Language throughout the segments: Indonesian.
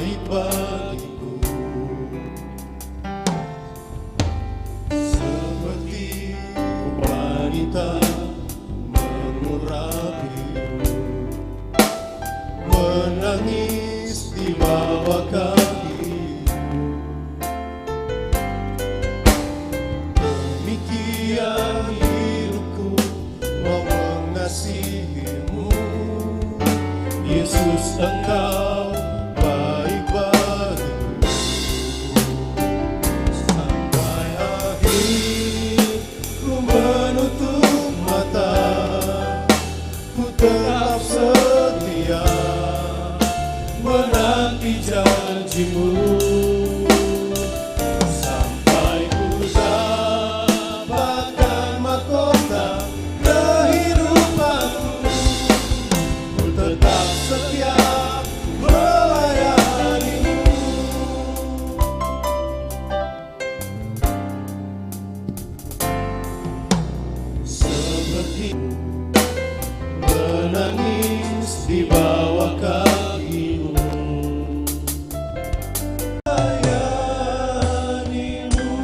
baik bagiku, seperti wanita mengurapimu, menangis di bawah kakimu. Demikian hidupku mau mengasihimu, Yesus, Engkau baik bagiku. Sampai akhir ku menutup mata, ku tetap setia menanti janjimu, sampai ku dapatkan mahkota kehidupanku. Ku tetap setia melayanimu. Seperti menangis di bawah kakimu, layanimu.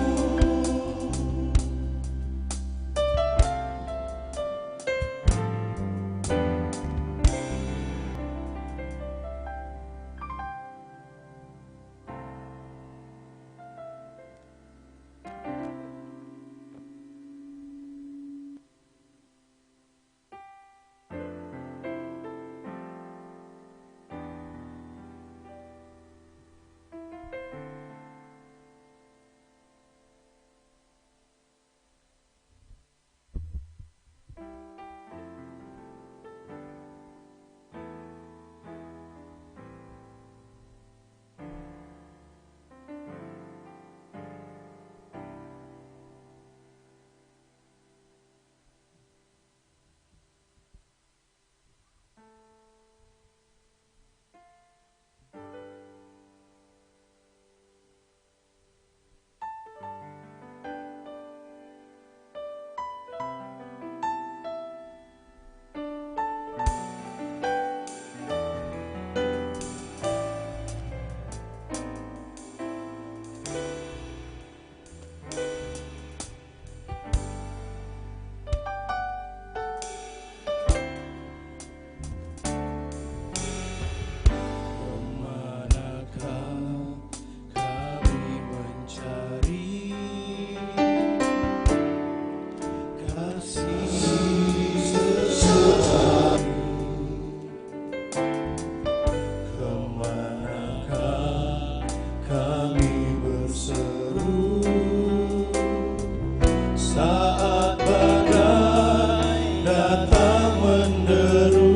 Saat badai datang menderu,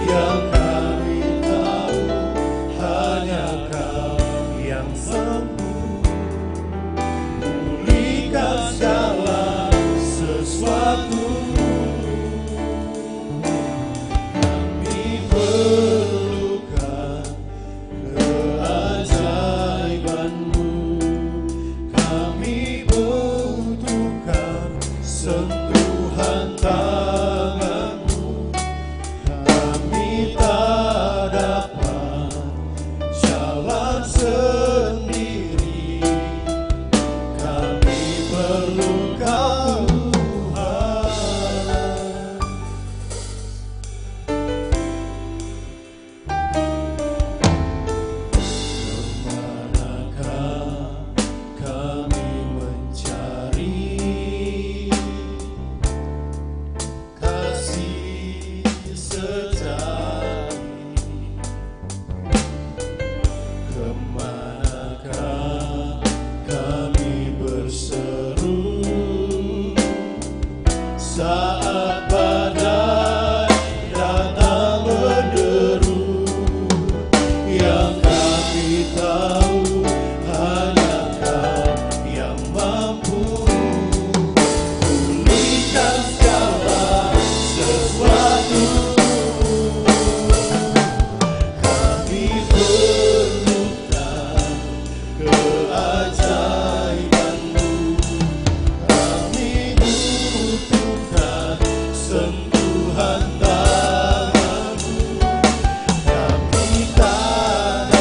yang kami tahu hanya Kau yang sembuh, pulihkan segala sesuatu. Kami perlukan keajaiban-Mu, kami butuhkan sentuhan tangan-Mu. Kami tak dapat jalan sendiri, kami perlu Kau, Tuhan. Kemanakah kami mencari kasih sejati? Kemanakah kami berseru saat badai datang menderu? Yang kami tahu hanya Kau yang mampu pulihkan segala sesuatu. Kami perlukan keajaiban-Mu, kami butuhkan sentuhan tangan-Mu. Kami tak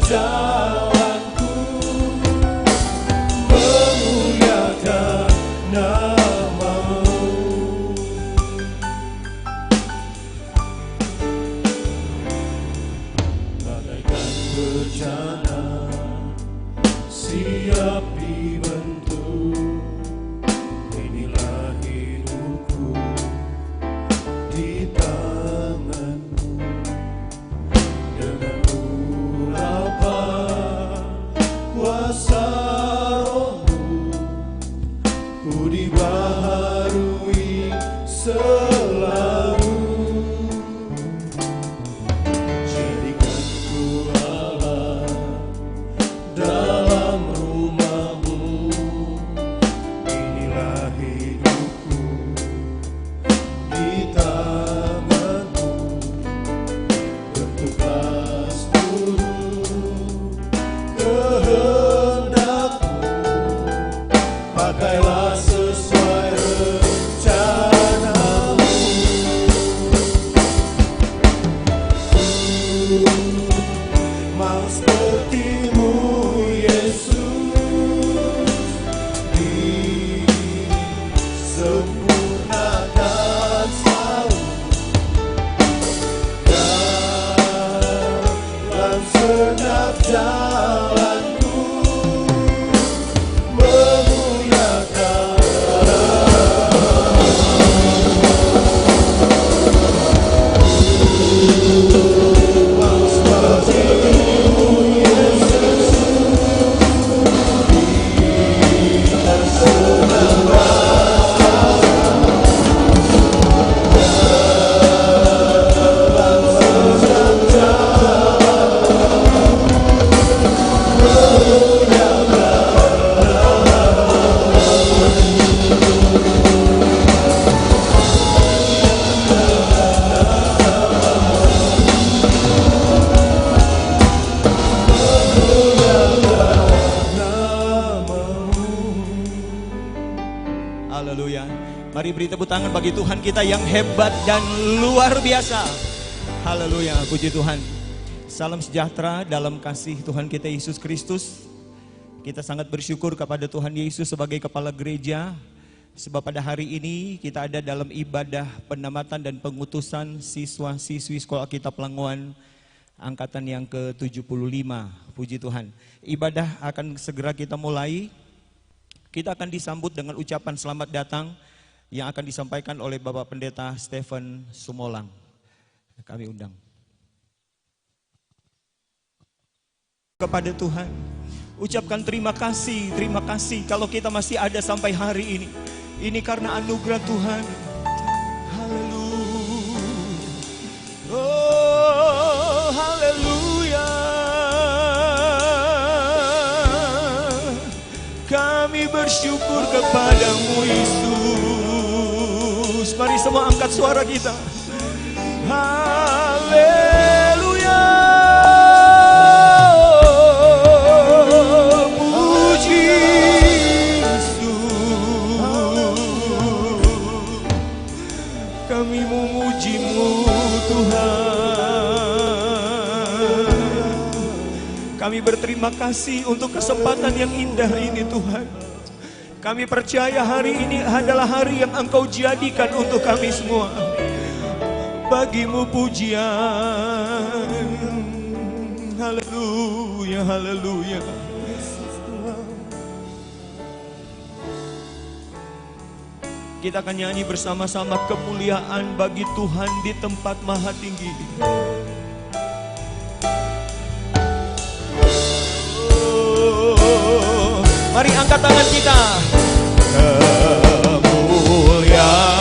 jalanku, memuliakan nama-Mu. Bagaikan bejana siap dibentuk, inilah hidupku di tangan-Mu. Dengan urapan kuasa Roh-Mu, ku dibaharui selalu. Jadikan ku Allah dalam rumah-Mu, inilah hidupku di tangan-Mu. Bentuklah seluruh kehendak-Mu, pakailah sesuai rencana-Mu. Mau seperti-Mu Yesus, disempurnakan selalu dalam segenap jalanku, memuliakan mau seperti-Mu Yesus, Haleluya. Mari beri tepuk tangan bagi Tuhan kita yang hebat dan luar biasa. Haleluya, puji Tuhan. Salam sejahtera dalam kasih Tuhan kita Yesus Kristus. Kita sangat bersyukur kepada Tuhan Yesus sebagai kepala gereja, sebab pada hari ini kita ada dalam ibadah penamatan dan pengutusan siswa-siswi Sekolah Alkitab Langowan angkatan yang ke-75. Puji Tuhan. Ibadah akan segera kita mulai. Kita akan disambut dengan ucapan selamat datang yang akan disampaikan oleh Bapak Pendeta Stephen Sumolang. Kami undang. Kepada Tuhan, ucapkan terima kasih kalau kita masih ada sampai hari ini. Ini karena anugerah Tuhan. Haleluya. Oh, haleluya. Kami bersyukur kepadamu Yesus. Mari semua angkat suara kita. Haleluya. Puji Yesus. Kami memuji-Mu Tuhan. Kami berterima kasih untuk kesempatan yang indah ini Tuhan. Kami percaya hari ini adalah hari yang Engkau jadikan untuk kami semua. Bagi-Mu pujian. Haleluya, haleluya. Kita akan nyanyi bersama-sama kemuliaan bagi Tuhan di tempat maha tinggi. Mari angkat tangan kita. Kemuliaan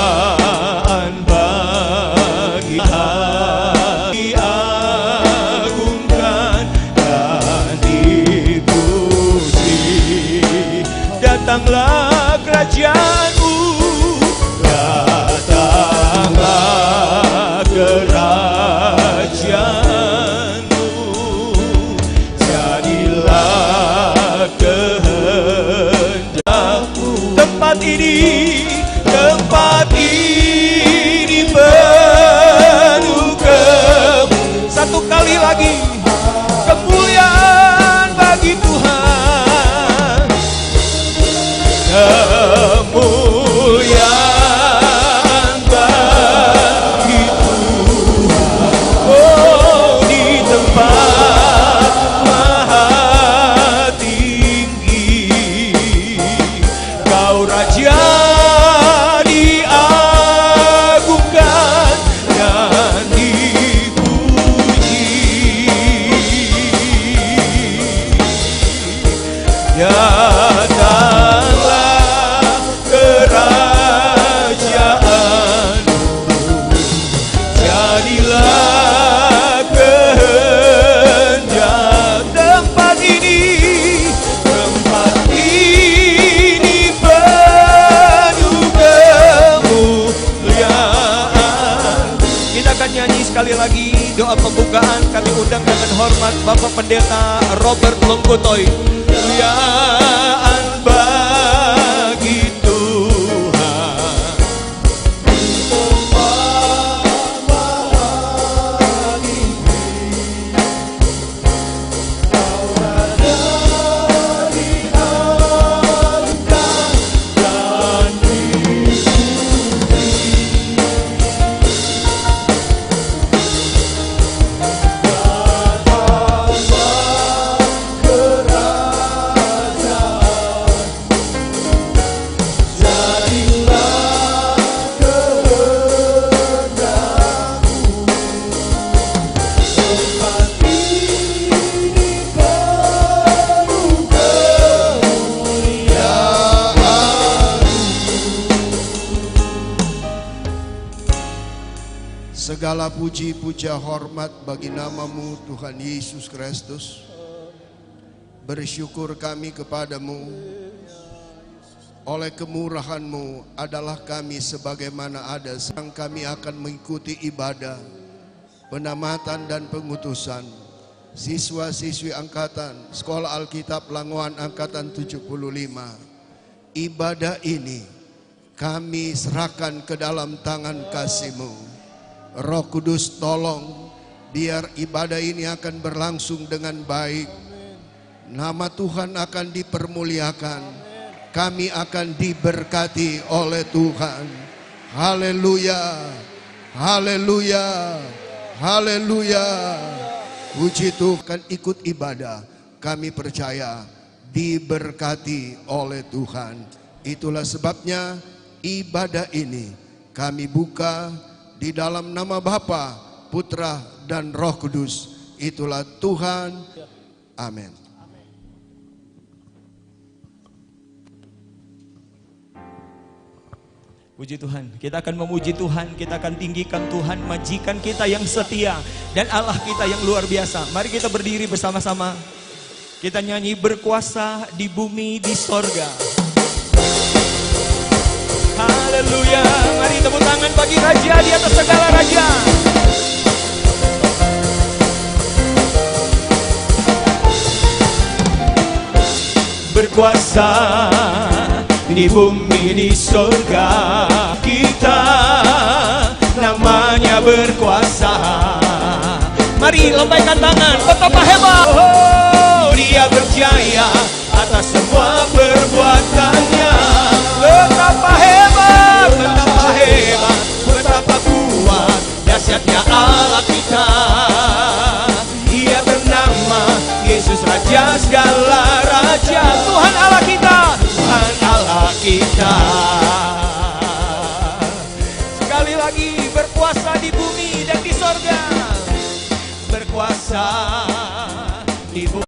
bagi Allah, diagungkan dan dipuji. Datanglah kerajaan-Mu, datanglah kerajaan-Mu. Jadilah tempat ini penuh satu kali lagi kemuliaan. terhormat Bapak Pendeta Robert Longkotoy. Kemuliaan bagi Tuhan. Segala puji, puja, hormat bagi namamu Tuhan Yesus Kristus. Bersyukur kami kepadamu. Oleh kemurahanmu adalah kami sebagaimana ada. Sekarang kami akan mengikuti ibadah, penamatan dan pengutusan siswa-siswi angkatan Sekolah Alkitab Langoan angkatan 75. Ibadah ini kami serahkan ke dalam tangan kasih-Mu. Roh Kudus tolong biar ibadah ini akan berlangsung dengan baik. Nama Tuhan akan dipermuliakan. Kami akan diberkati oleh Tuhan. Haleluya. Haleluya. Haleluya. Puji Tuhan, ikut ibadah. Kami percaya diberkati oleh Tuhan. Itulah sebabnya ibadah ini kami buka di dalam nama Bapa, Putra, dan Roh Kudus. Itulah Tuhan. Amin. Puji Tuhan, kita akan memuji Tuhan, kita akan tinggikan Tuhan, majikan kita yang setia, dan Allah kita yang luar biasa. Mari kita berdiri bersama-sama. Kita nyanyi berkuasa di bumi, di sorga. Haleluya. Mari tepuk tangan bagi Raja di atas segala raja. Berkuasa di bumi, di surga. Kita namanya berkuasa. Mari lambaikan tangan. Betapa hebat. Oh, Dia berjaya atas semua perbuatannya. Betapa hebat, betapa hebat, betapa kuat dahsyatnya Allah kita. Ia bernama Yesus, Raja segala raja. Tuhan Allah kita, Tuhan Allah kita. Sekali lagi, berkuasa di bumi dan di sorga. Berkuasa di bumi.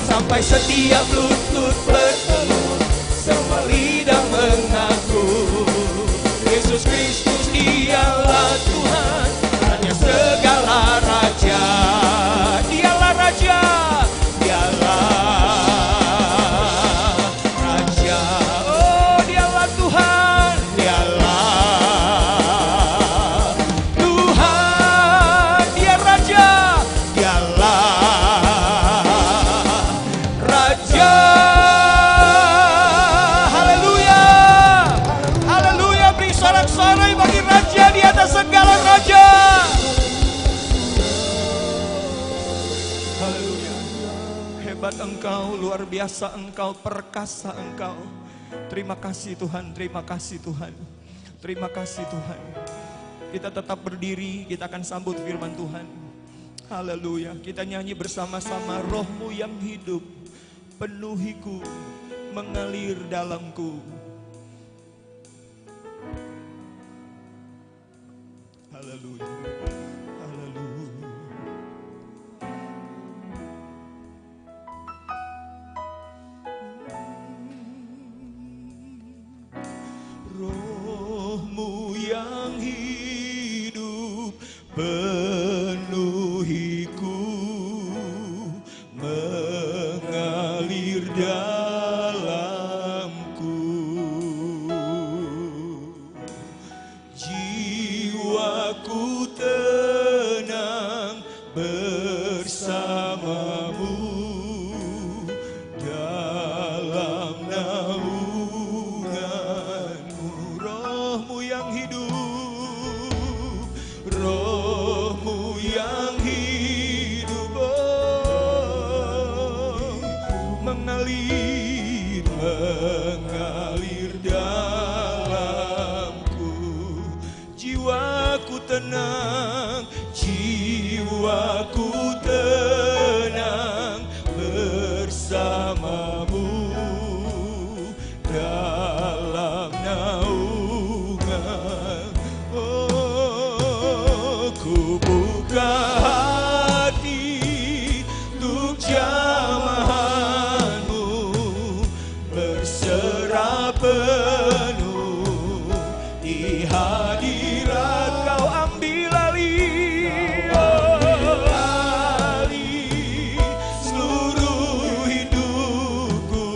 Sampai setiap lutut bertelur, semua lidah mengaku Yesus Kristus Dialah Tuhan, hanya segala raja. Dialah raja, Dialah raja. Oh, Dialah Tuhan, Dialah Tuhan, Dia raja, Dialah raja. Haleluya. Haleluya. Beri sorak-sorai bagi raja di atas segala raja. Haleluya. Hebat Engkau, luar biasa Engkau, perkasa Engkau. Terima kasih Tuhan, terima kasih Tuhan. Terima kasih Tuhan. Kita tetap berdiri, kita akan sambut firman Tuhan. Haleluya. Kita nyanyi bersama-sama. Roh-Mu yang hidup penuhiku, mengalir dalamku. Haleluya. Haleluya. Roh-Mu yang hidup penuhiku, mengalir dalamku. Jiwaku tenang bersamamu dalam naunganmu. Rohmu yang hidup, Rohmu yang hidup, mengalir, mengalir dalamku. Jiwaku tenang, jiwaku tenang bersamamu dalam naungan. Oh, ku buka hati untuk jamahanmu, berserah penuh di hadirat Kau. Ambil alih, alih seluruh hidupku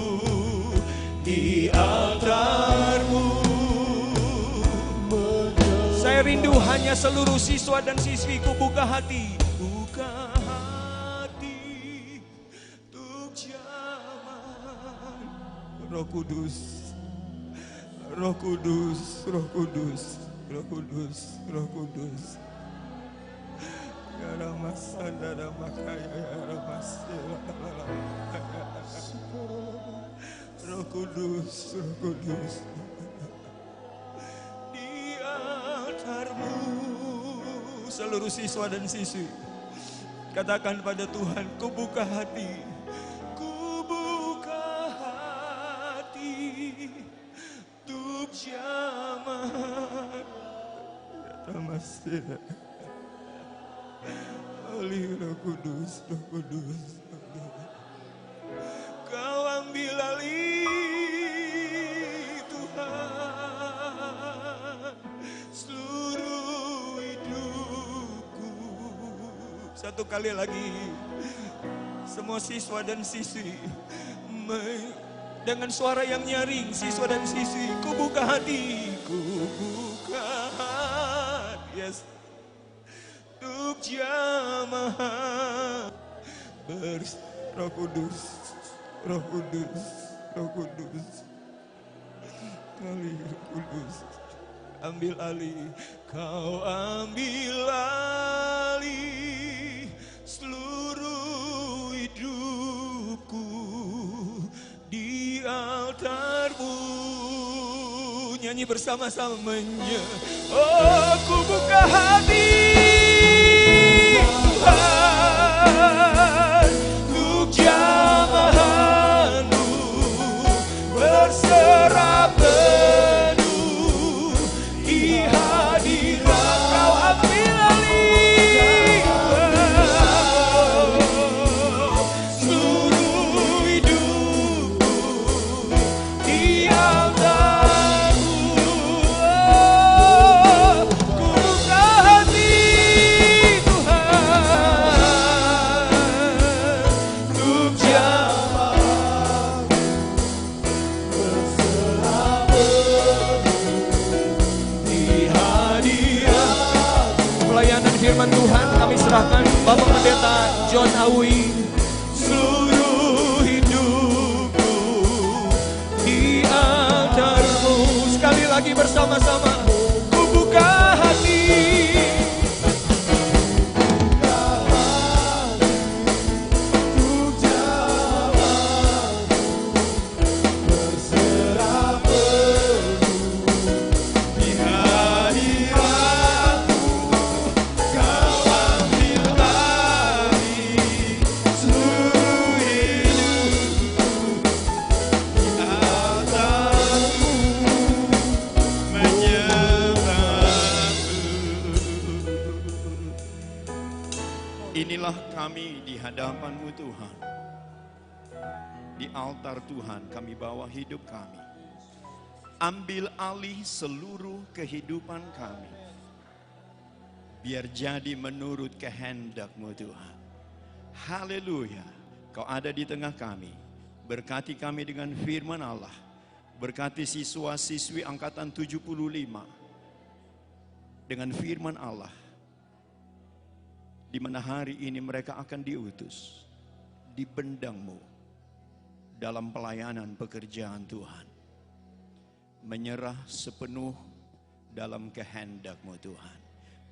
di altar-Mu. Saya rindu hanya seluruh siswa dan siswiku buka hati, buka hati untuk jamahan. Roh Kudus, Roh Kudus, Roh Kudus, Roh Kudus, Roh Kudus. Ya Ramasanda Ramakaya, ya Ramasela. Roh Kudus, Roh Kudus. Di altar-Mu seluruh siswa dan siswi katakan pada Tuhan, ku buka hati, ku buka hati untuk jamahan. Ramasela. Alih Roh Kudus, Roh Kudus, Roh Kudus. Kau ambil alih Tuhan seluruh hidupku. Satu kali lagi, semua siswa dan siswi dengan suara yang nyaring, siswa dan siswi, ku buka hati, ku buka hati, yes, untuk jamaah Roh Kudus, Roh Kudus, Roh Kudus. Alih Roh Kudus, ambil alih, Kau ambil alih seluruh hidupku di altar-Mu. Nyanyi bersama-sama. Oh, ku buka hati Tuhan untuk jamahan-Mu, berserah penuh di hadirat Kau. Ambil alih seluruh hidupku di altar-Mu. Ku buka hati Tuhan untuk jamaah, berserah di hadirat. Pelayanan firman Tuhan kami serahkan Bapak Pendeta John Awi. Seluruh hidupku di altar-Mu. Sekali lagi bersama-sama, ku buka hati. Untuk jamaah, berserah penuh di hadirat-Mu. Kau ambil alih seluruh hidupku di altar-Mu, menyembah-Mu. Inilah kami di hadapan-Mu Tuhan. Di altar Tuhan kami bawa hidup kami. Ambil alih seluruh kehidupan kami. Biar jadi menurut kehendak-Mu Tuhan. Haleluya. Kau ada di tengah kami. Berkati kami dengan firman Allah. Berkati siswa-siswi angkatan 75. Dengan firman Allah. Di mana hari ini mereka akan diutus. Di bendang-Mu. Dalam pelayanan pekerjaan Tuhan. Menyerah sepenuh dalam kehendak-Mu Tuhan.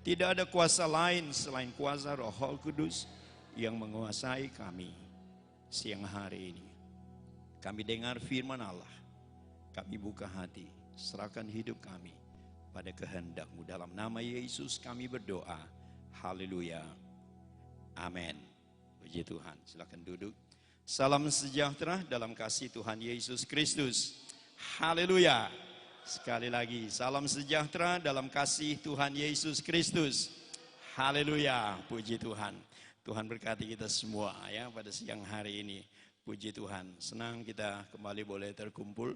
Tidak ada kuasa lain selain kuasa Roh Kudus yang menguasai kami siang hari ini. Kami dengar firman Allah, kami buka hati, serahkan hidup kami pada kehendak-Mu. Dalam nama Yesus kami berdoa, haleluya, amin. Puji Tuhan, silakan duduk. Salam sejahtera dalam kasih Tuhan Yesus Kristus, haleluya. Sekali lagi, salam sejahtera dalam kasih Tuhan Yesus Kristus. Haleluya, puji Tuhan. Tuhan berkati kita semua ya pada siang hari ini. Puji Tuhan, senang kita kembali boleh terkumpul.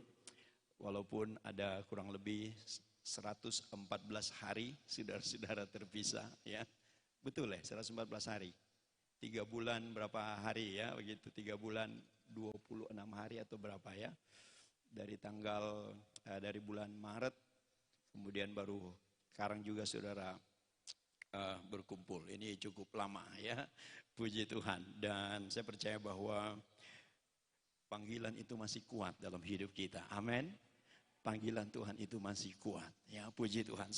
Walaupun ada kurang lebih 114 hari saudara-saudara terpisah ya. Betul ya, 114 hari. 3 bulan berapa hari ya, begitu 3 bulan 26 hari atau berapa ya. Dari bulan Maret, kemudian baru sekarang juga saudara berkumpul. Ini cukup lama ya, puji Tuhan. Dan saya percaya bahwa panggilan itu masih kuat dalam hidup kita, amin. Panggilan Tuhan itu masih kuat, ya puji Tuhan.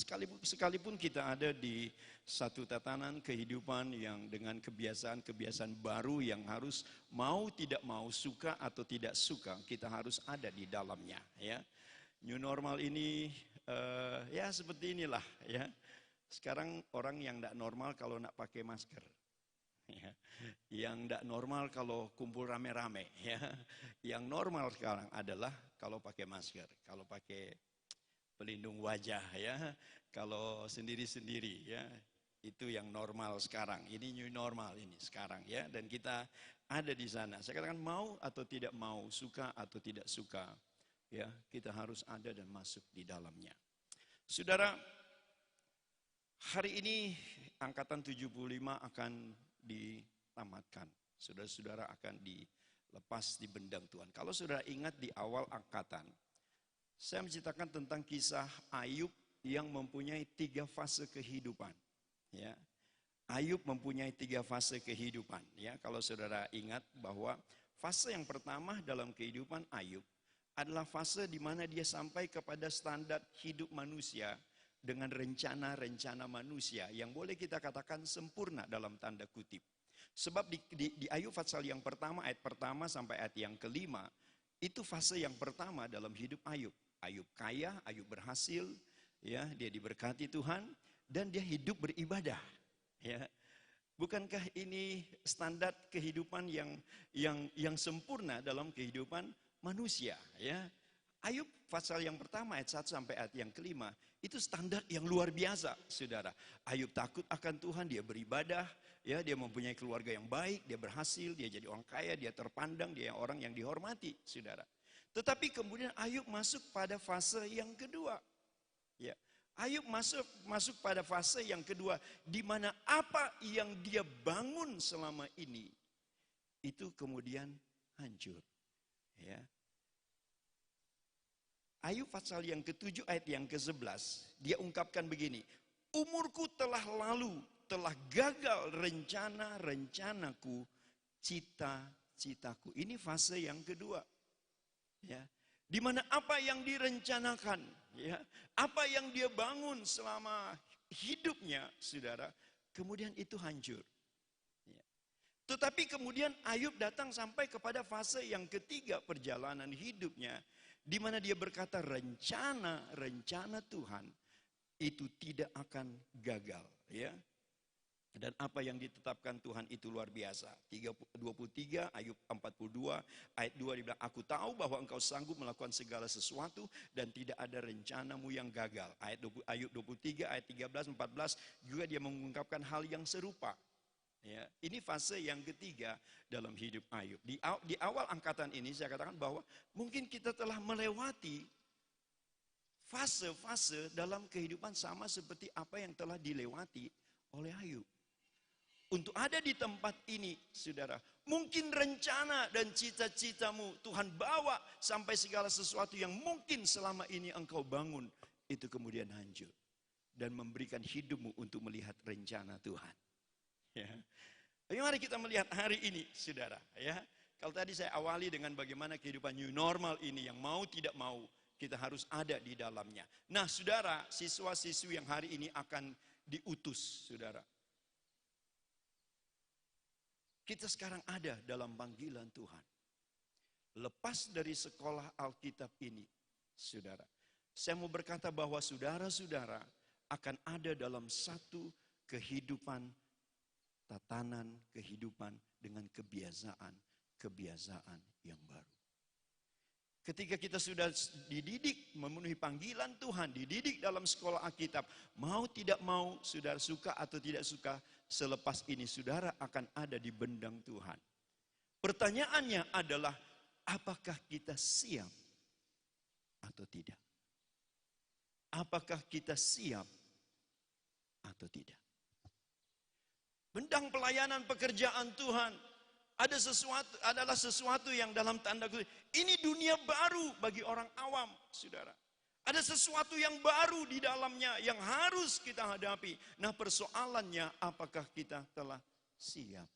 Sekalipun kita ada di satu tatanan kehidupan yang dengan kebiasaan-kebiasaan baru yang harus mau tidak mau, suka atau tidak suka, kita harus ada di dalamnya. Ya, new normal ini ya seperti inilah. Ya, sekarang orang yang tidak normal kalau nak pakai masker. Ya. Yang tidak normal kalau kumpul rame-rame ya. Yang normal sekarang adalah kalau pakai masker, kalau pakai pelindung wajah ya, kalau sendiri-sendiri ya. Itu yang normal sekarang. Ini new normal ini sekarang ya, dan kita ada di sana. Saya katakan mau atau tidak mau, suka atau tidak suka ya, kita harus ada dan masuk di dalamnya. Saudara, hari ini angkatan 75 akan ditamatkan. Saudara-saudara akan dilepas di bendang Tuhan. Kalau saudara ingat di awal angkatan, saya menceritakan tentang kisah Ayub yang mempunyai 3 fase kehidupan. Ya, Ayub mempunyai 3 fase kehidupan. Ya, kalau saudara ingat bahwa fase yang pertama dalam kehidupan Ayub adalah fase di mana dia sampai kepada standar hidup manusia dengan rencana-rencana manusia yang boleh kita katakan sempurna dalam tanda kutip. Sebab di Ayub pasal yang pertama, ayat pertama sampai ayat yang kelima, itu fase yang pertama dalam hidup Ayub. Ayub kaya, Ayub berhasil, ya, dia diberkati Tuhan dan dia hidup beribadah. Ya. Bukankah ini standar kehidupan yang sempurna dalam kehidupan manusia, ya? Ayub pasal yang pertama ayat 1 sampai ayat yang kelima itu standar yang luar biasa, saudara. Ayub takut akan Tuhan, dia beribadah, ya, dia mempunyai keluarga yang baik, dia berhasil, dia jadi orang kaya, dia terpandang, dia orang yang dihormati, saudara. Tetapi kemudian Ayub masuk pada fase yang kedua. Ya, Ayub masuk pada fase yang kedua, di mana apa yang dia bangun selama ini itu kemudian hancur. Ya. Ayub pasal yang ke-7 ayat yang ke-11, dia ungkapkan begini, umurku telah lalu, telah gagal rencana-rencanaku, cita-citaku. Ini fase yang kedua. Ya. Di mana apa yang direncanakan, ya, apa yang dia bangun selama hidupnya, saudara, kemudian itu hancur. Ya. Tetapi kemudian Ayub datang sampai kepada fase yang ketiga perjalanan hidupnya, di mana dia berkata rencana Tuhan itu tidak akan gagal, ya. Dan apa yang ditetapkan Tuhan itu luar biasa. 23 Ayub 42 ayat 2 dibilang, aku tahu bahwa engkau sanggup melakukan segala sesuatu dan tidak ada rencanamu yang gagal. Ayub 23 ayat 13 14 juga dia mengungkapkan hal yang serupa. Ya, ini fase yang ketiga dalam hidup Ayub. Di awal angkatan ini saya katakan bahwa mungkin kita telah melewati fase-fase dalam kehidupan sama seperti apa yang telah dilewati oleh Ayub. Untuk ada di tempat ini, saudara, mungkin rencana dan cita-citamu Tuhan bawa sampai segala sesuatu yang mungkin selama ini engkau bangun, itu kemudian hancur. Dan memberikan hidupmu untuk melihat rencana Tuhan. Ya. Mari kita melihat hari ini, saudara. Ya. Kalau tadi saya awali dengan bagaimana kehidupan new normal ini, yang mau tidak mau, kita harus ada di dalamnya. Nah, saudara, siswa-siswi yang hari ini akan diutus, saudara. Kita sekarang ada dalam panggilan Tuhan. Lepas dari sekolah Alkitab ini, saudara. Saya mau berkata bahwa saudara-saudara akan ada dalam satu kehidupan, tatanan kehidupan dengan kebiasaan yang baru. Ketika kita sudah dididik memenuhi panggilan Tuhan, dididik dalam sekolah Alkitab, mau tidak mau, saudara suka atau tidak suka, selepas ini saudara akan ada di bendang Tuhan. Pertanyaannya adalah, apakah kita siap atau tidak? Apakah kita siap atau tidak? Bendang pelayanan pekerjaan Tuhan adalah sesuatu yang dalam tanda kutip, ini dunia baru bagi orang awam, saudara. Ada sesuatu yang baru di dalamnya yang harus kita hadapi. Nah, persoalannya, apakah kita telah siap?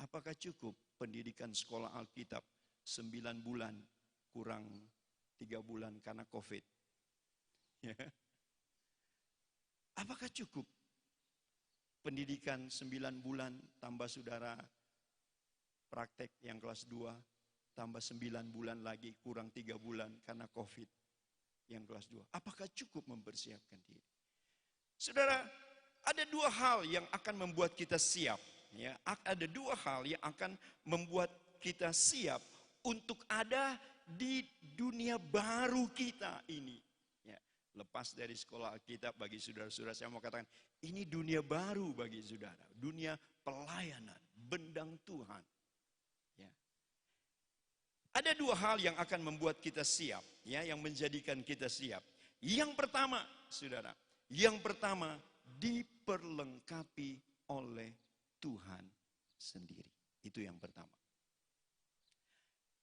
Apakah cukup pendidikan sekolah Alkitab 9 bulan kurang 3 bulan karena COVID? Ya. Apakah cukup pendidikan 9 bulan tambah saudara praktek yang kelas 2 tambah 9 bulan lagi kurang 3 bulan karena COVID yang kelas 2? Apakah cukup mempersiapkan diri? Saudara, ada 2 hal yang akan membuat kita siap. Ya, ada 2 hal yang akan membuat kita siap untuk ada di dunia baru kita ini. Lepas dari sekolah Alkitab, bagi saudara-saudara saya mau katakan, ini dunia baru bagi saudara. Dunia pelayanan, bendang Tuhan. Ya. Ada 2 hal yang akan membuat kita siap, ya, yang menjadikan kita siap. Yang pertama, saudara, diperlengkapi oleh Tuhan sendiri. Itu yang pertama.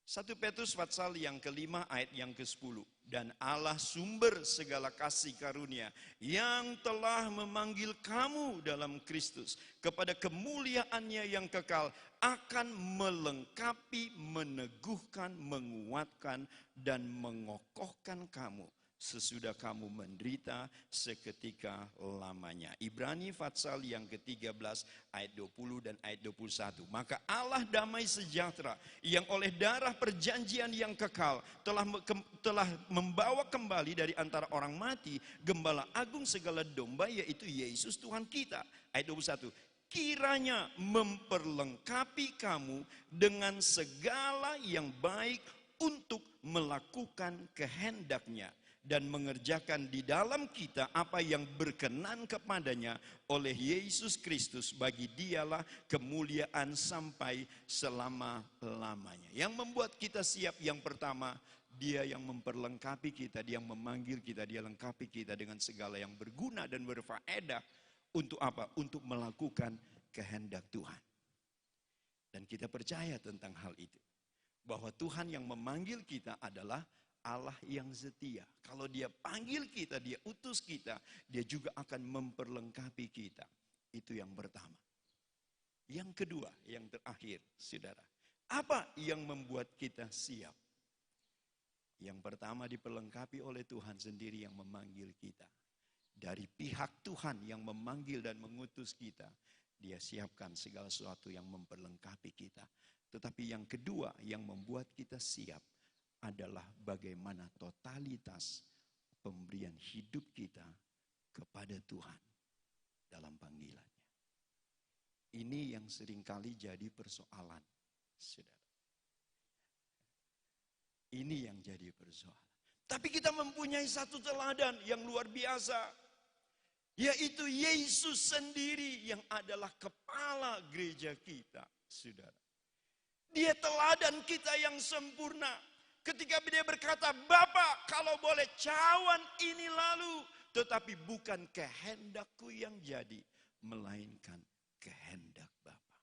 1 Petrus pasal yang ke-5 ayat yang ke-10. Dan Allah sumber segala kasih karunia yang telah memanggil kamu dalam Kristus kepada kemuliaannya yang kekal akan melengkapi, meneguhkan, menguatkan, dan mengokohkan kamu sesudah kamu menderita seketika lamanya. Ibrani pasal yang ke-13 ayat 20 dan ayat 21. Maka Allah damai sejahtera yang oleh darah perjanjian yang kekal telah membawa kembali dari antara orang mati gembala agung segala domba, yaitu Yesus Tuhan kita. Ayat 21. Kiranya memperlengkapi kamu dengan segala yang baik untuk melakukan kehendaknya dan mengerjakan di dalam kita apa yang berkenan kepadanya oleh Yesus Kristus. Bagi dialah kemuliaan sampai selama-lamanya. Yang membuat kita siap yang pertama, dia yang memperlengkapi kita, dia yang memanggil kita, dia lengkapi kita dengan segala yang berguna dan berfaedah. Untuk apa? Untuk melakukan kehendak Tuhan. Dan kita percaya tentang hal itu. Bahwa Tuhan yang memanggil kita adalah Allah yang setia. Kalau dia panggil kita, dia utus kita, dia juga akan memperlengkapi kita. Itu yang pertama. Yang kedua, yang terakhir, saudara. Apa yang membuat kita siap? Yang pertama, diperlengkapi oleh Tuhan sendiri yang memanggil kita. Dari pihak Tuhan yang memanggil dan mengutus kita, dia siapkan segala sesuatu yang memperlengkapi kita. Tetapi yang kedua yang membuat kita siap adalah bagaimana totalitas pemberian hidup kita kepada Tuhan dalam panggilannya. Ini yang seringkali jadi persoalan, saudara. Ini yang jadi persoalan. Tapi kita mempunyai satu teladan yang luar biasa, yaitu Yesus sendiri yang adalah kepala gereja kita, saudara. Dia teladan kita yang sempurna. Ketika dia berkata, Bapa, kalau boleh cawan ini lalu, tetapi bukan kehendakku yang jadi, melainkan kehendak Bapa.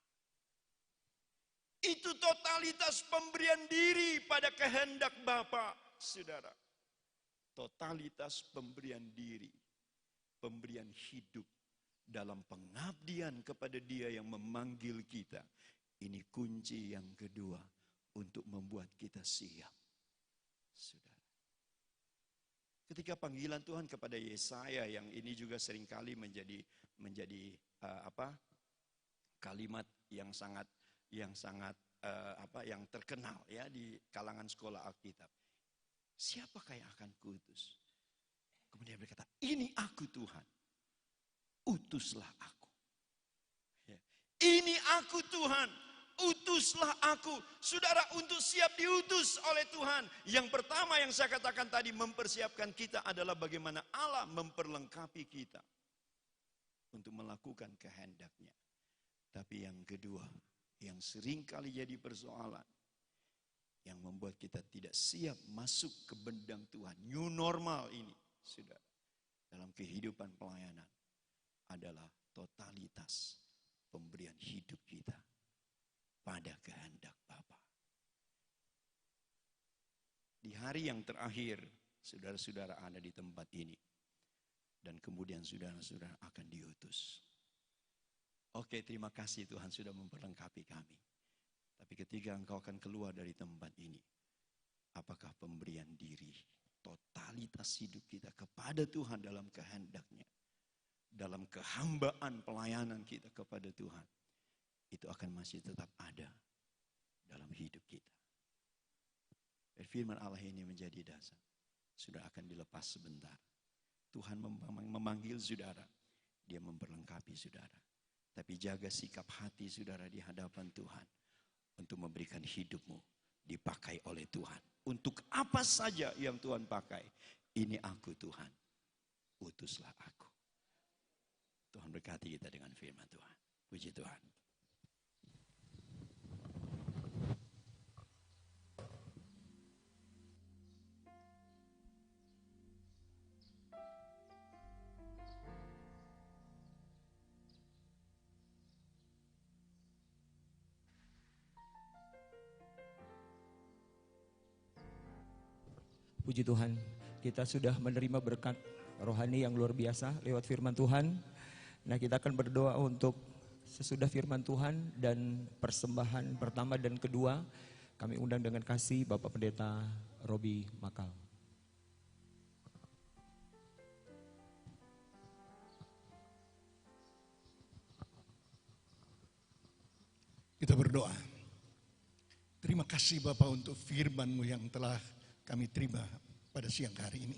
Itu totalitas pemberian diri pada kehendak Bapa, saudara. Totalitas pemberian diri, pemberian hidup dalam pengabdian kepada Dia yang memanggil kita. Ini kunci yang kedua untuk membuat kita siap, saudara. Ketika panggilan Tuhan kepada Yesaya, yang ini juga seringkali menjadi kalimat yang sangat yang terkenal ya di kalangan sekolah Alkitab. Siapakah yang akan kuutus? Kemudian berkata, ini aku Tuhan, utuslah aku. Ya. Ini aku Tuhan, utuslah aku. Saudara, untuk siap diutus oleh Tuhan, yang pertama yang saya katakan tadi, mempersiapkan kita adalah bagaimana Allah memperlengkapi kita untuk melakukan kehendak-Nya. Tapi yang kedua, yang sering kali jadi persoalan, yang membuat kita tidak siap masuk ke bendang Tuhan, new normal ini, saudara, dalam kehidupan pelayanan, adalah totalitas pemberian hidup kita pada kehendak Bapa. Di hari yang terakhir, saudara-saudara ada di tempat ini, dan kemudian saudara-saudara akan diutus. Oke, terima kasih Tuhan sudah memperlengkapi kami. Tapi ketika engkau akan keluar dari tempat ini, apakah pemberian diri, totalitas hidup kita kepada Tuhan dalam kehendak-Nya, dalam kehambaan pelayanan kita kepada Tuhan, itu akan masih tetap ada dalam hidup kita. Firman Allah ini menjadi dasar. Sudah akan dilepas sebentar. Tuhan memanggil saudara, Dia memperlengkapi saudara. Tapi jaga sikap hati saudara di hadapan Tuhan, untuk memberikan hidupmu dipakai oleh Tuhan. Untuk apa saja yang Tuhan pakai. Ini aku Tuhan, utuslah aku. Tuhan berkati kita dengan firman Tuhan. Puji Tuhan. Puji Tuhan, kita sudah menerima berkat rohani yang luar biasa lewat firman Tuhan. Nah, kita akan berdoa untuk sesudah firman Tuhan dan persembahan pertama dan kedua. Kami undang dengan kasih Bapak Pendeta Robi Makal. Kita berdoa. Terima kasih Bapak untuk firman-Mu yang telah kami terima pada siang hari ini.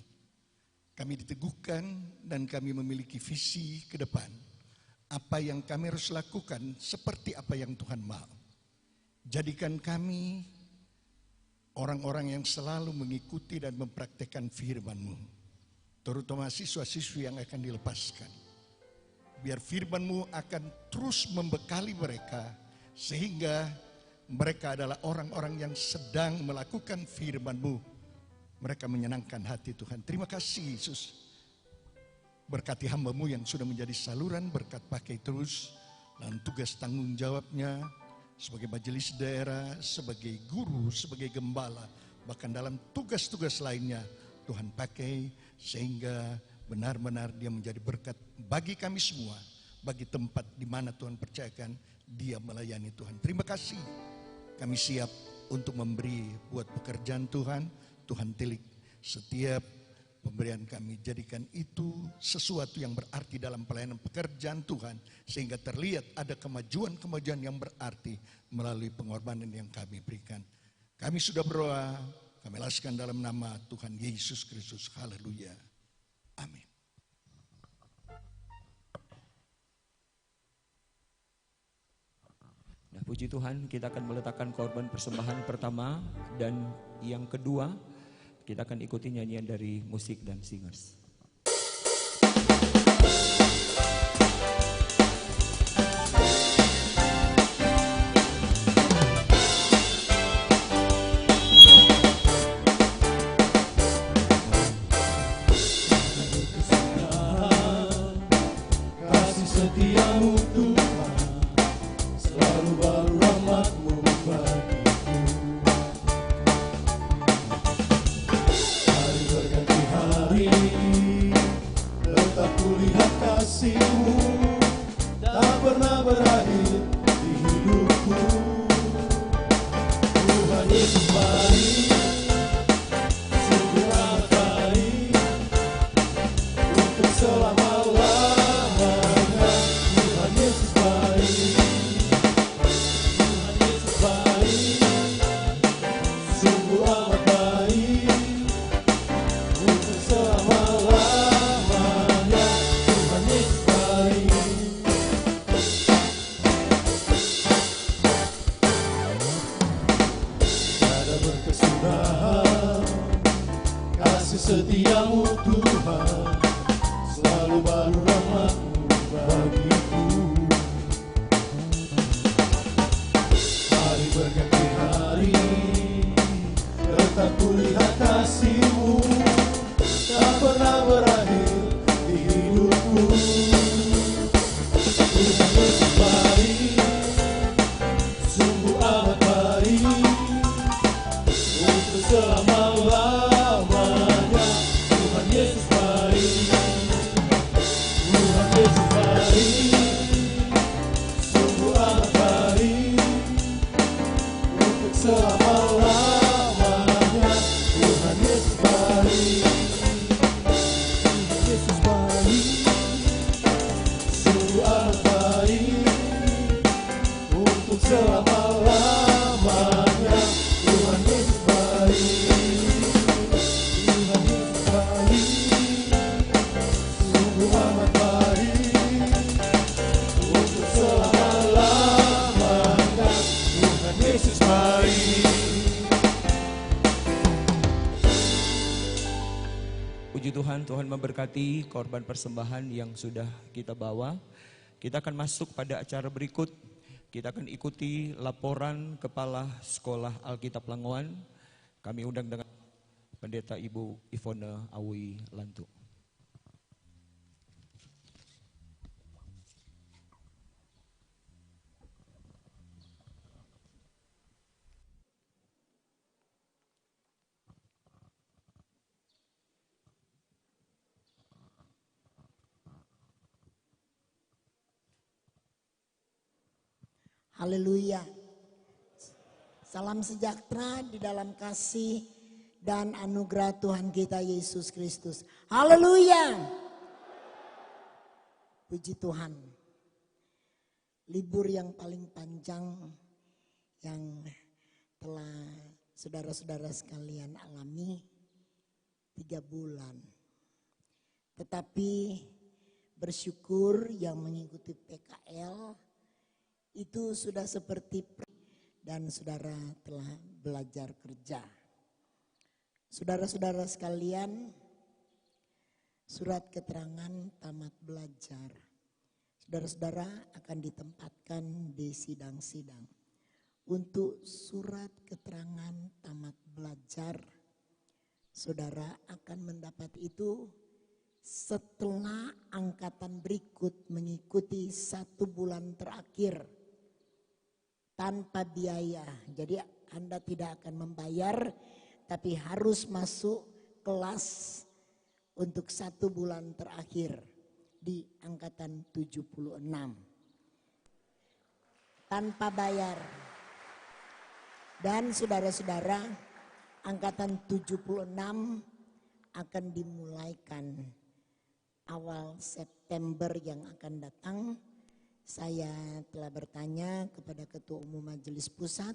Kami diteguhkan dan kami memiliki visi ke depan. Apa yang kami harus lakukan seperti apa yang Tuhan mau. Jadikan kami orang-orang yang selalu mengikuti dan mempraktekkan firman-Mu. Terutama siswa-siswi yang akan dilepaskan. Biar firman-Mu akan terus membekali mereka, sehingga mereka adalah orang-orang yang sedang melakukan firman-Mu. Mereka menyenangkan hati Tuhan. Terima kasih Yesus. Berkati hamba-Mu yang sudah menjadi saluran berkat pakai terus. Dan tugas tanggung jawabnya sebagai majelis daerah, sebagai guru, sebagai gembala. Bahkan dalam tugas-tugas lainnya Tuhan pakai. Sehingga benar-benar dia menjadi berkat bagi kami semua. Bagi tempat di mana Tuhan percayakan dia melayani Tuhan. Terima kasih. Kami siap untuk memberi buat pekerjaan Tuhan. Tuhan tilik setiap pemberian kami, jadikan itu sesuatu yang berarti dalam pelayanan pekerjaan Tuhan, sehingga terlihat ada kemajuan-kemajuan yang berarti melalui pengorbanan yang kami berikan. Kami sudah berdoa, kami laskan dalam nama Tuhan Yesus Kristus. Haleluya. Amin. Nah, puji Tuhan, kita akan meletakkan korban persembahan pertama dan yang kedua. Kita akan ikuti nyanyian dari musik dan singers. Kasih setia setiamu Tuhan, selalu baru rahmat-Mu bagiku. Hari berganti hari, tetap kulihat kasih-Mu, tak pernah berakhir di hidupku. Tuhan Yesus baik, sungguh amat baik, untuk selama-lamanya. Tuhan Yesus baik, Tuhan Yesus baik, sungguh amat baik, untuk selama-lamanya. Tuhan Yesus baik, Tuhan Yesus baik, sungguh amat baik, untuk selama-lamanya. Tuhan Yesus baik, Tuhan Yesus baik, sungguh amat baik, untuk selama-lamanya. Tuhan Yesus baik. Puji Tuhan, Tuhan memberkati korban persembahan yang sudah kita bawa. Kita akan masuk pada acara berikut. Kita akan ikuti laporan Kepala Sekolah Alkitab Langowan. Kami undang dengan Pendeta Ibu Ivone Awi Lantu. Haleluya. Salam sejahtera di dalam kasih dan anugerah Tuhan kita Yesus Kristus. Haleluya. Puji Tuhan. Libur yang paling panjang yang telah saudara-saudara sekalian alami 3 bulan. Tetapi bersyukur yang mengikuti PKL itu sudah seperti dan saudara telah belajar kerja. Saudara-saudara sekalian, surat keterangan tamat belajar. Saudara-saudara akan ditempatkan di sidang-sidang. Untuk surat keterangan tamat belajar, saudara akan mendapat itu setelah angkatan berikut mengikuti 1 bulan terakhir tanpa biaya. Jadi Anda tidak akan membayar, tapi harus masuk kelas untuk 1 bulan terakhir di angkatan 76. Tanpa bayar. Dan saudara-saudara, angkatan 76 akan dimulaikan awal September yang akan datang. Saya telah bertanya kepada Ketua Umum Majelis Pusat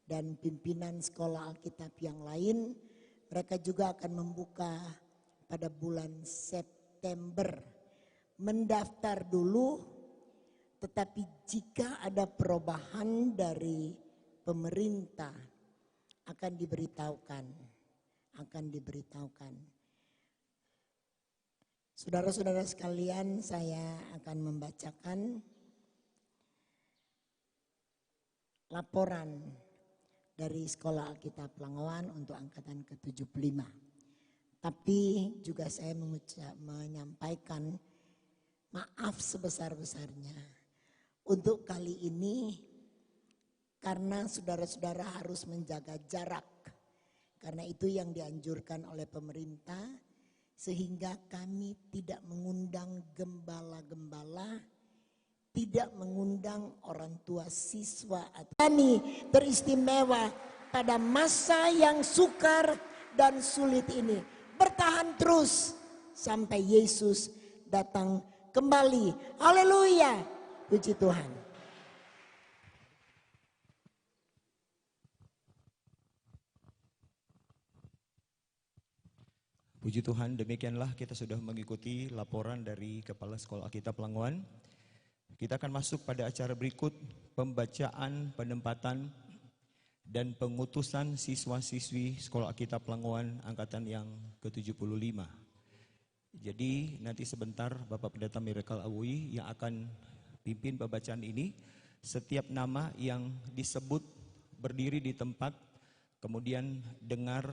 dan pimpinan sekolah Alkitab yang lain. Mereka juga akan membuka pada bulan September. Mendaftar dulu, tetapi jika ada perubahan dari pemerintah akan diberitahukan. Saudara-saudara sekalian, saya akan membacakan laporan dari Sekolah Alkitab Langowan untuk angkatan ke-75. Tapi juga saya menyampaikan maaf sebesar-besarnya. Untuk kali ini karena saudara-saudara harus menjaga jarak. Karena itu yang dianjurkan oleh pemerintah. Sehingga kami tidak mengundang gembala-gembala, tidak mengundang orang tua siswa. Kami teristimewa pada masa yang sukar dan sulit ini. Bertahan terus sampai Yesus datang kembali. Haleluya, puji Tuhan. Puji Tuhan, demikianlah kita sudah mengikuti laporan dari Kepala Sekolah Alkitab Langowan. Kita akan masuk pada acara berikut, pembacaan penempatan dan pengutusan siswa-siswi Sekolah Alkitab Langowan angkatan yang ke-75. Jadi nanti sebentar Bapak Pendeta Miracle Awui yang akan pimpin pembacaan ini. Setiap nama yang disebut berdiri di tempat, kemudian dengar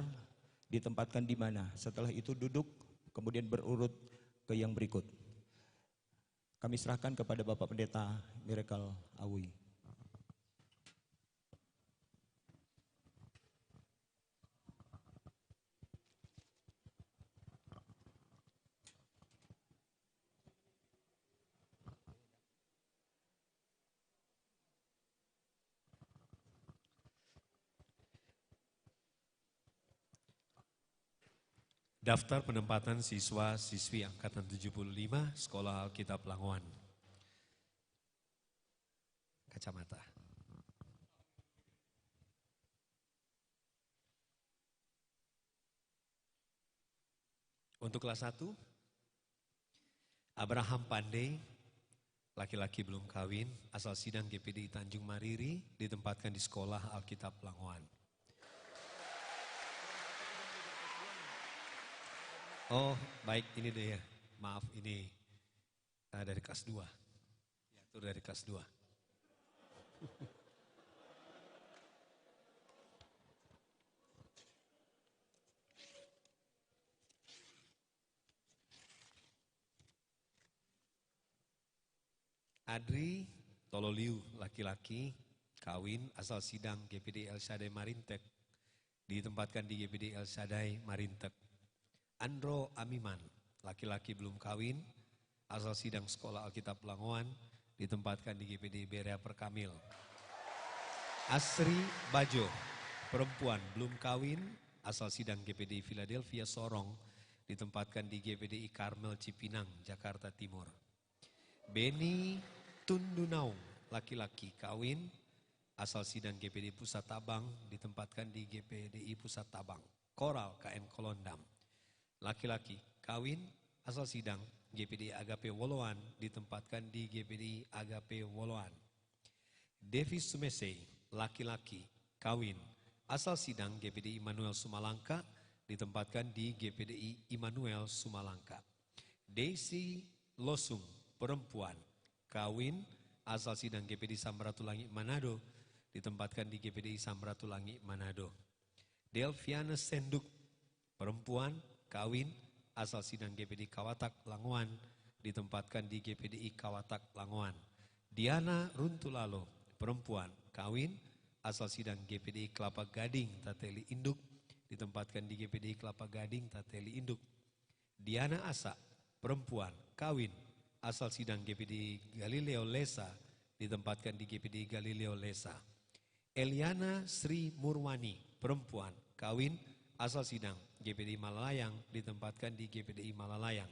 ditempatkan di mana. Setelah itu duduk, kemudian berurut ke yang berikut. Kami serahkan kepada Bapak Pendeta Miracle Awui. Daftar penempatan siswa-siswi angkatan 75 Sekolah Alkitab Langowan. Kacamata. Untuk kelas 1, Abraham Pandey, laki-laki belum kawin, asal sidang GPDI Tanjung Mariri, ditempatkan di Sekolah Alkitab Langowan. Oh, baik, ini deh ya. Maaf, ini dari kelas 2. Ya, itu dari kelas 2. Adri Tololiu, laki-laki, kawin, asal sidang GPD El Shaddai Marintek, ditempatkan di GPD El Shaddai Marintek. Andro Amiman, laki-laki belum kawin, asal sidang Sekolah Alkitab Langowan, ditempatkan di GPD Berea Perkamil. Asri Bajo, perempuan belum kawin, asal sidang GPD Philadelphia Sorong, ditempatkan di GPDI Karmel Cipinang, Jakarta Timur. Beni Tundunaung, laki-laki kawin, asal sidang GPD Pusat Tabang, ditempatkan di GPDI Pusat Tabang. Koral KN Kolondam, laki-laki kawin, asal sidang GPDI Agape Woloan, ditempatkan di GPDI Agape Woloan. Devi Sumesei, laki-laki kawin, asal sidang GPDI Immanuel Sumalangka, ditempatkan di GPDI Immanuel Sumalangka. Daisy Losung, perempuan, kawin, asal sidang GPDI Samratulangi Manado, ditempatkan di GPDI Samratulangi Manado. Delviana Senduk, perempuan, kawin, asal sidang GPDI Kawatak Langowan, ditempatkan di GPDI Kawatak Langowan. Diana Runtulalo, perempuan, kawin, asal sidang GPDI Kelapa Gading Tateli Induk, ditempatkan di GPDI Kelapa Gading Tateli Induk. Diana Asa, perempuan, kawin, asal sidang GPDI Galileo Lesa, ditempatkan di GPDI Galileo Lesa. Eliana Sri Murwani, perempuan, kawin, asal sidang GPDI Malalayang, ditempatkan di GPDI Malalayang.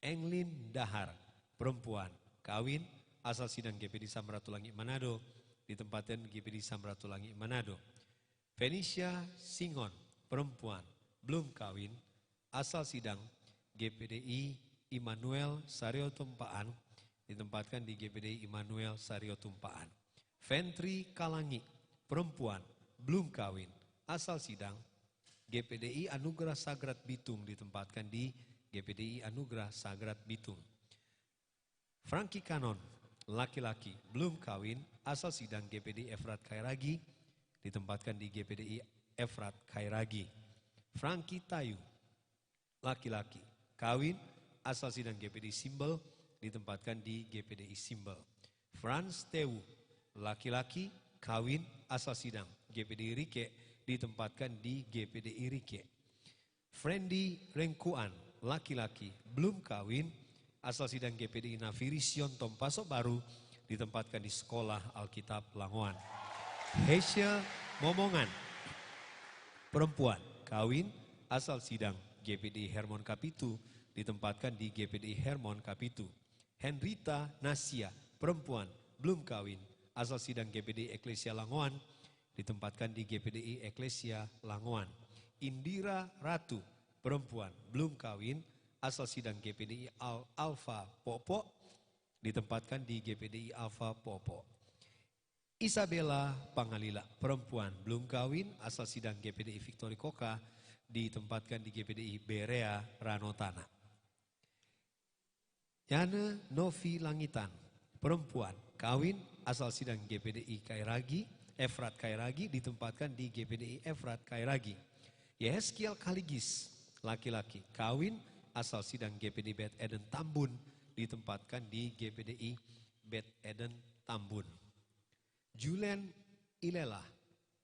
Englin Dahar, perempuan, kawin, asal sidang GPDI Samratulangi Manado, ditempatkan di GPDI Samratulangi Manado. Felicia Singon, perempuan, belum kawin, asal sidang GPDI Immanuel Sario Tumpaan, ditempatkan di GPDI Immanuel Sario Tumpaan. Ventri Kalangi, perempuan, belum kawin, asal sidang GPDI Anugerah Sagrat Bitung, ditempatkan di GPDI Anugerah Sagrat Bitung. Franky Kanon, laki-laki, belum kawin, asal sidang GPDI Efrat Kairagi, ditempatkan di GPDI Efrat Kairagi. Franky Tayu, laki-laki, kawin, asal sidang GPDI Simbel, ditempatkan di GPDI Simbel. Franz Tewu, laki-laki, kawin, asal sidang GPDI Rike, ditempatkan di GPDI Rike. Friendly Rengkuan, laki-laki, belum kawin, asal sidang GPDI Nafiri Siontom Pasok Baru, ditempatkan di Sekolah Alkitab Langowan. Hesia Momongan, perempuan, kawin, asal sidang GPDI Hermon Kapitu, ditempatkan di GPDI Hermon Kapitu. Henrita Nasia, perempuan, belum kawin, asal sidang GPDI Eklesia Langowan, ditempatkan di GPDI Eklesia Langowan. Indira Ratu, perempuan, belum kawin, asal sidang GPDI Alfa Popo, ditempatkan di GPDI Alfa Popo. Isabella Pangalila, perempuan, belum kawin, asal sidang GPDI Victory Koka, ditempatkan di GPDI Berea Ranotana. Yana Novi Langitan, perempuan, kawin, asal sidang GPDI Kairagi, Efrat Kairagi, ditempatkan di GPDI Efrat Kairagi. Yeskiel Kaligis, laki-laki, kawin, asal sidang GPDI Bet Eden Tambun, ditempatkan di GPDI Bet Eden Tambun. Julen Ilela,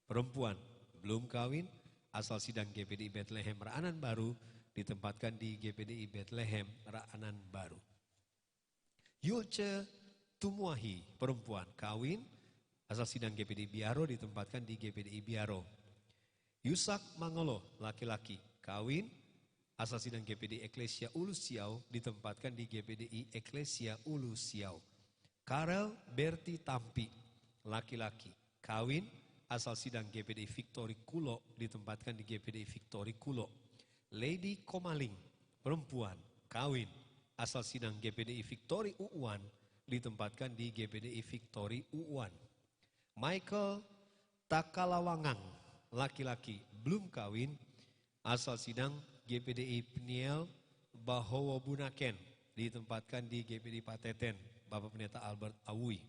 perempuan, belum kawin, asal sidang GPDI Bethlehem Raanan Baru, ditempatkan di GPDI Bethlehem Raanan Baru. Yulce Tumuahi, perempuan, kawin, asal sidang GPDI Biaro, ditempatkan di GPDI Biaro. Yusak Mangolo, laki-laki, kawin, asal sidang GPDI Eklesia Ulu Siau, ditempatkan di GPDI Eklesia Ulu Siau. Karel Berti Tampi, laki-laki, kawin, asal sidang GPDI Victory Kulo, ditempatkan di GPDI Victory Kulo. Lady Komaling, perempuan, kawin, asal sidang GPDI Victory Uuan, ditempatkan di GPDI Victory Uuan. Michael Takalawangang, laki-laki, belum kawin, asal sidang GPDI Peniel Bahowo Bunaken, ditempatkan di GPDI Pateten, Bapak Pendeta Albert Awui.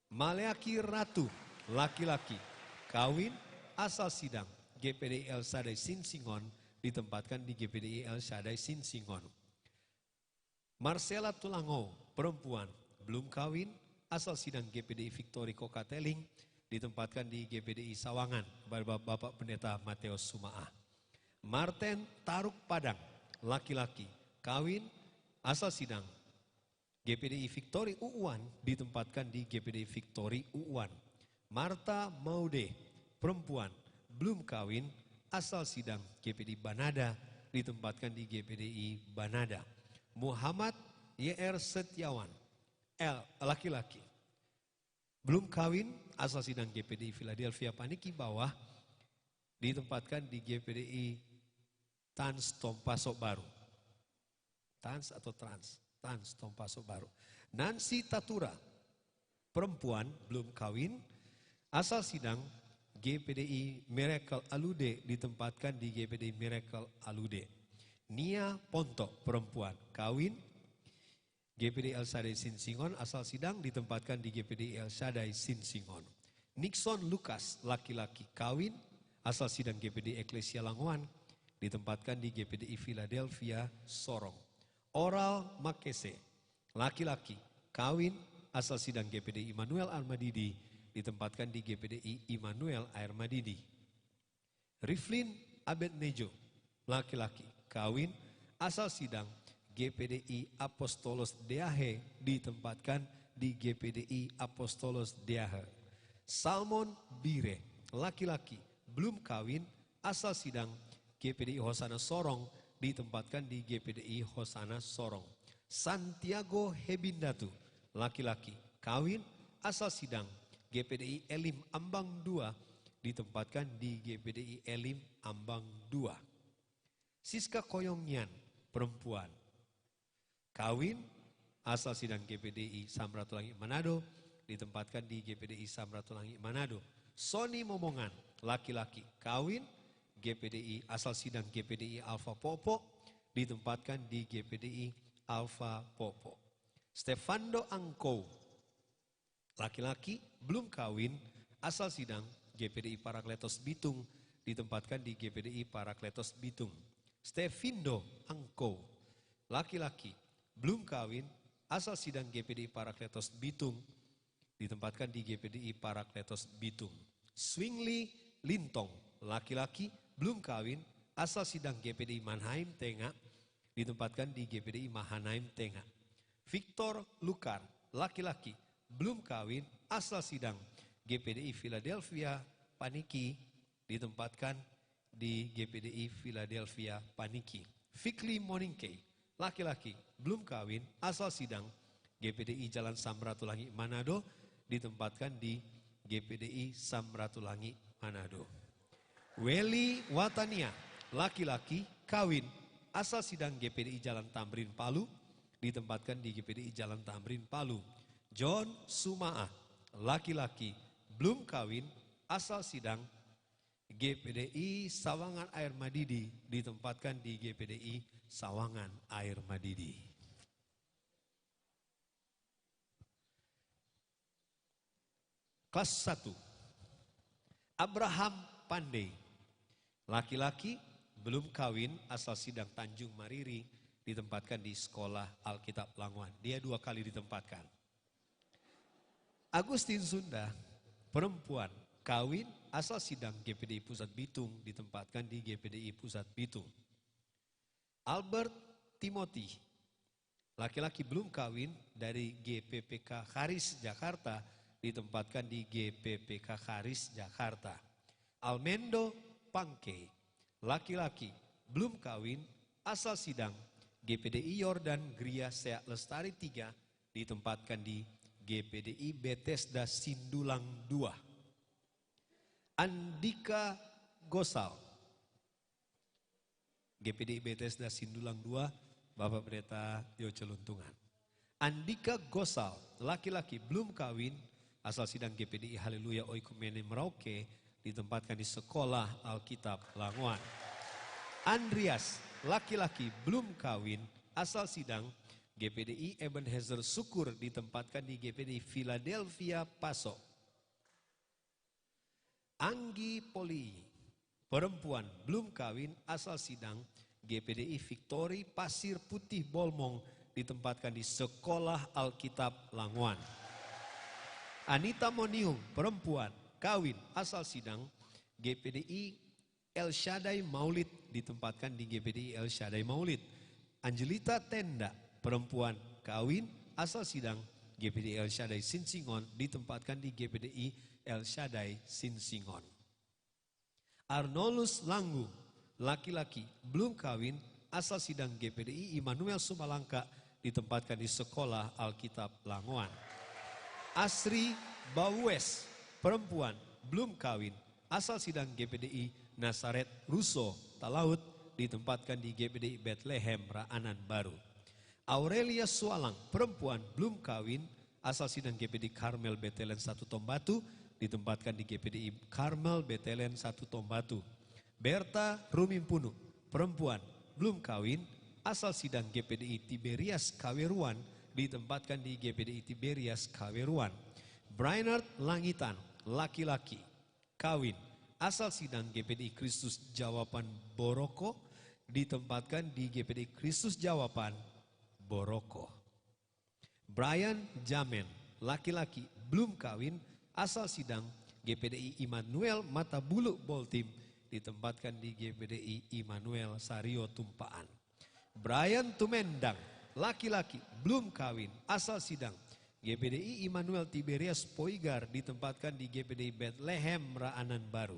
Maleaki Ratu, laki-laki, kawin, asal sidang GPDI El Shaddai Sinsingon, ditempatkan di GPDI El Shaddai Sinsingon. Marcela Tulango, perempuan, belum kawin, asal sidang GPDI Victory Kokateling, ditempatkan di GPDI Sawangan, Bapak Pendeta Mateus Sumaah. Martin Taruk Padang, laki-laki, kawin, asal sidang GPDI Victory Uuan, ditempatkan di GPDI Victory Uuan. Marta Maude, perempuan, belum kawin, asal sidang GPDI Banada, ditempatkan di GPDI Banada. Muhammad YR Setiawan, laki-laki, belum kawin, asal sidang GPDI Philadelphia Paniki Bawah, ditempatkan di GPDI Tans Tompasok Baru. Tans atau Trans? Tans Tompasok Baru. Nancy Tatura, perempuan, belum kawin, asal sidang GPDI Miracle Alude, ditempatkan di GPDI Miracle Alude. Nia Ponto, perempuan, kawin, GPDI El Shaddai Sinsingon, asal sidang, ditempatkan di GPDI El Shaddai Sinsingon. Nixon Lucas, laki-laki, kawin, asal sidang GPDI Eklesia Langoan, ditempatkan di GPDI Philadelphia Sorong. Oral Makese, laki-laki, kawin, asal sidang GPDI Immanuel Armadidi, ditempatkan di GPDI Immanuel Air Madidi. Riflin Abednejo, laki-laki, kawin, asal sidang GPDI Apostolos Deahe, ditempatkan di GPDI Apostolos Deahe. Salmon Bire, laki-laki, belum kawin, asal sidang GPDI Hosana Sorong, ditempatkan di GPDI Hosana Sorong. Santiago Hebindatu, laki-laki, kawin, asal sidang GPDI Elim Ambang 2, ditempatkan di GPDI Elim Ambang 2. Siska Koyongnian, perempuan, kawin, asal sidang GPDI Samratulangi Manado, ditempatkan di GPDI Samratulangi Manado. Sony Momongan, laki-laki, kawin, GPDI asal sidang GPDI Alfa Popo, ditempatkan di GPDI Alfa Popo. Stefando Angko, laki-laki, belum kawin, asal sidang GPDI Parakletos Bitung, ditempatkan di GPDI Parakletos Bitung. Stefindo Angko, laki-laki, belum kawin, asal sidang GPDI Parakletos Bitung, ditempatkan di GPDI Parakletos Bitung. Swingli Lintong, laki-laki, belum kawin, asal sidang GPDI Mannheim Tengah, ditempatkan di GPDI Mannheim Tengah. Victor Lukar, laki-laki, belum kawin, asal sidang GPDI Philadelphia Paniki, ditempatkan di GPDI Philadelphia Paniki. Fikli Moningke, laki-laki, belum kawin, asal sidang GPDI Jalan Samratulangi Manado, ditempatkan di GPDI Samratulangi Manado. Weli Watania, laki-laki, kawin, asal sidang GPDI Jalan Tamrin Palu, ditempatkan di GPDI Jalan Tamrin Palu. John Sumaah, laki-laki, belum kawin, asal sidang GPDI Sawangan Air Madidi ditempatkan di GPDI Sawangan Air Madidi. Kelas 1. Abraham Pandey, laki-laki, belum kawin, asal sidang Tanjung Mariri, ditempatkan di Sekolah Alkitab Languan. Dia 2 kali ditempatkan. Agustin Sunda, perempuan, kawin, asal sidang GPDI Pusat Bitung, ditempatkan di GPDI Pusat Bitung. Albert Timothy, laki-laki belum kawin, dari GPPK Karis Jakarta, ditempatkan di GPPK Karis Jakarta. Almendo Pangke, laki-laki belum kawin, asal sidang GPDI Yordan Gria Sea Lestari 3, ditempatkan di GPDI Bethesda Sindulang 2. Andika Gosal, GPDI Bethesda Sindulang 2, Bapak Pendeta Yoce Luntungan. Andika Gosal, laki-laki belum kawin, asal sidang GPDI Haleluya Oikumene Merauke, ditempatkan di Sekolah Alkitab Languan. Andreas, laki-laki belum kawin, asal sidang GPDI Ebenezer Syukur, ditempatkan di GPDI Philadelphia Paso. Anggi Poli, perempuan belum kawin, asal sidang GPDI Victory Pasir Putih Bolmong, ditempatkan di Sekolah Alkitab Languan. Anita Monium, perempuan, kawin, asal sidang GPDI El Shaddai Maulid, ditempatkan di GPDI El Shaddai Maulid. Angelita Tenda, perempuan, kawin, asal sidang GPDI El Shaddai Sinsingon, ditempatkan di GPDI El Shaddai Sinsingon. Arnolus Langgu, laki-laki, belum kawin, asal sidang GPDI Immanuel Sumalangka, ditempatkan di Sekolah Alkitab Languan. Asri Bawes, perempuan, belum kawin, asal sidang GPDI Nasaret Russo Talaut, ditempatkan di GPDI Bethlehem Raanan Baru. Aurelia Sualang, perempuan, belum kawin, asal sidang GPDI Karmel Betelen 1 Tombatu, ditempatkan di GPDI Karmel Betelen 1 Tombatu. Berta Rumimpunu, perempuan, belum kawin, asal sidang GPDI Tiberias Kaweruan, ditempatkan di GPDI Tiberias Kaweruan. Brainerd Langitan, laki-laki, kawin, asal sidang GPDI Kristus Jawaban Boroko, ditempatkan di GPDI Kristus Jawaban Boroko. Brian Jamen, laki-laki, belum kawin, asal sidang GPDI Immanuel Matabulu Boltim, ditempatkan di GPDI Immanuel Sario Tumpaan. Brian Tumendang, laki-laki, belum kawin, asal sidang GPDI Immanuel Tiberias Poigar, ditempatkan di GPDI Bethlehem Raanan Baru.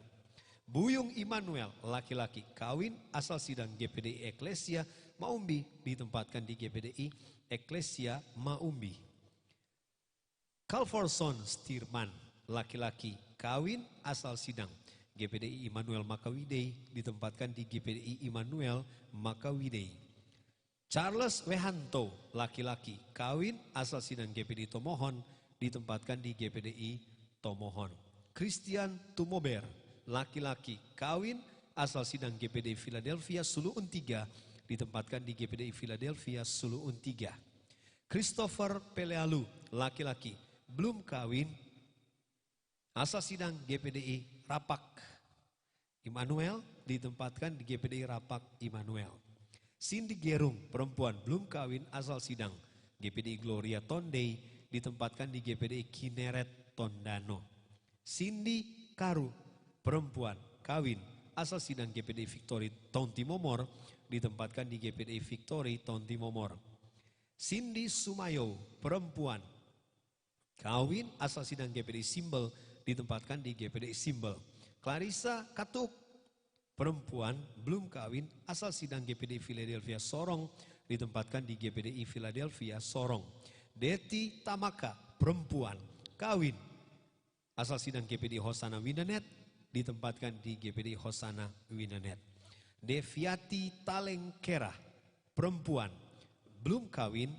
Buyung Immanuel, laki-laki, kawin, asal sidang GPDI Eklesia Maumbi, ditempatkan di GPDI Eklesia Maumbi. Calforson Stirman, laki-laki, kawin, asal sidang GPDI Immanuel Makawidei, ditempatkan di GPDI Immanuel Makawidei. Charles Wehanto, laki-laki, kawin, asal sidang GPDI Tomohon, ditempatkan di GPDI Tomohon. Christian Tumober, laki-laki, kawin, asal sidang GPDI Philadelphia Suluun 3, ditempatkan di GPDI Philadelphia Suluun 3. Christopher Pelealu, laki-laki, belum kawin, asal sidang GPDI Rapak Immanuel, ditempatkan di GPDI Rapak Immanuel. Cindy Gerung, perempuan, belum kawin, asal sidang GPDI Gloria Tondei, ditempatkan di GPDI Kineret Tondano. Cindy Karu, perempuan, kawin, asal sidang GPDI Victory Tonti Momor, ditempatkan di GPDI Victory Tonti Momor. Cindy Sumayo, perempuan, kawin, asal sidang GPDI Simbel, ditempatkan di GPDI Simbel. Clarissa Katuk, perempuan, belum kawin, asal sidang GPDI Philadelphia Sorong, ditempatkan di GPDI Philadelphia Sorong. Deti Tamaka, perempuan, kawin, asal sidang GPDI Hosana Winanet, ditempatkan di GPDI Hosana Winanet. Deviati Talengkera, perempuan, belum kawin,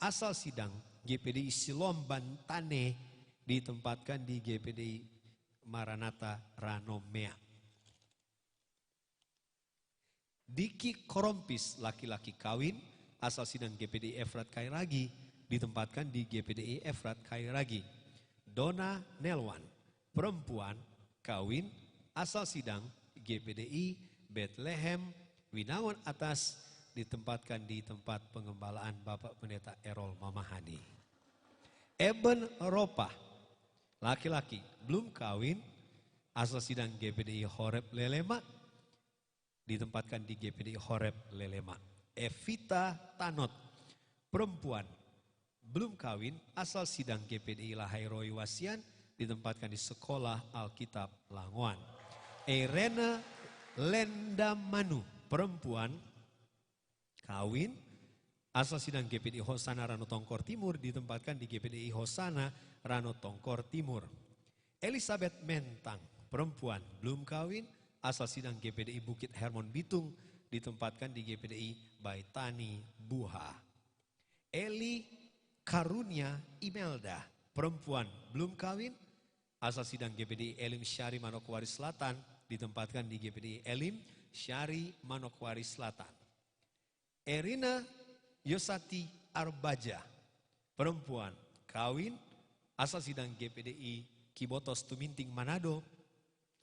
asal sidang GPDI Silom Bantane, ditempatkan di GPDI Maranatha Ranomea. Diki Korompis, laki-laki kawin, asal sidang GPDI Efrat Kairagi, ditempatkan di GPDI Efrat Kairagi. Dona Nelwan, perempuan, kawin, asal sidang GPDI Bethlehem, Winangun Atas, ditempatkan di tempat pengembalaan Bapak Pendeta Erol Mamahani. Eben Ropah, laki-laki, belum kawin, asal sidang GPDI Horeb Lelema, ditempatkan di GPDI Horeb Lelema. Evita Tanot, perempuan, belum kawin, asal sidang GPDI Lahai Roy Wasian, ditempatkan di Sekolah Alkitab Langoan. Irena Lendamanu, perempuan, kawin, asal sidang GPDI Hosana Rano Tongkor Timur, ditempatkan di GPDI Hosana Rano Tongkor Timur. Elizabeth Mentang, perempuan, belum kawin, asal sidang GPDI Bukit Hermon Bitung, ditempatkan di GPDI Baitani Buha. Eli Karunia Imelda, perempuan, belum kawin, asal sidang GPDI Elim Syari Manokwari Selatan, ditempatkan di GPDI Elim Syari Manokwari Selatan. Erina Yosati Arbaja, perempuan, kawin, asal sidang GPDI Kibotos Tuminting Manado,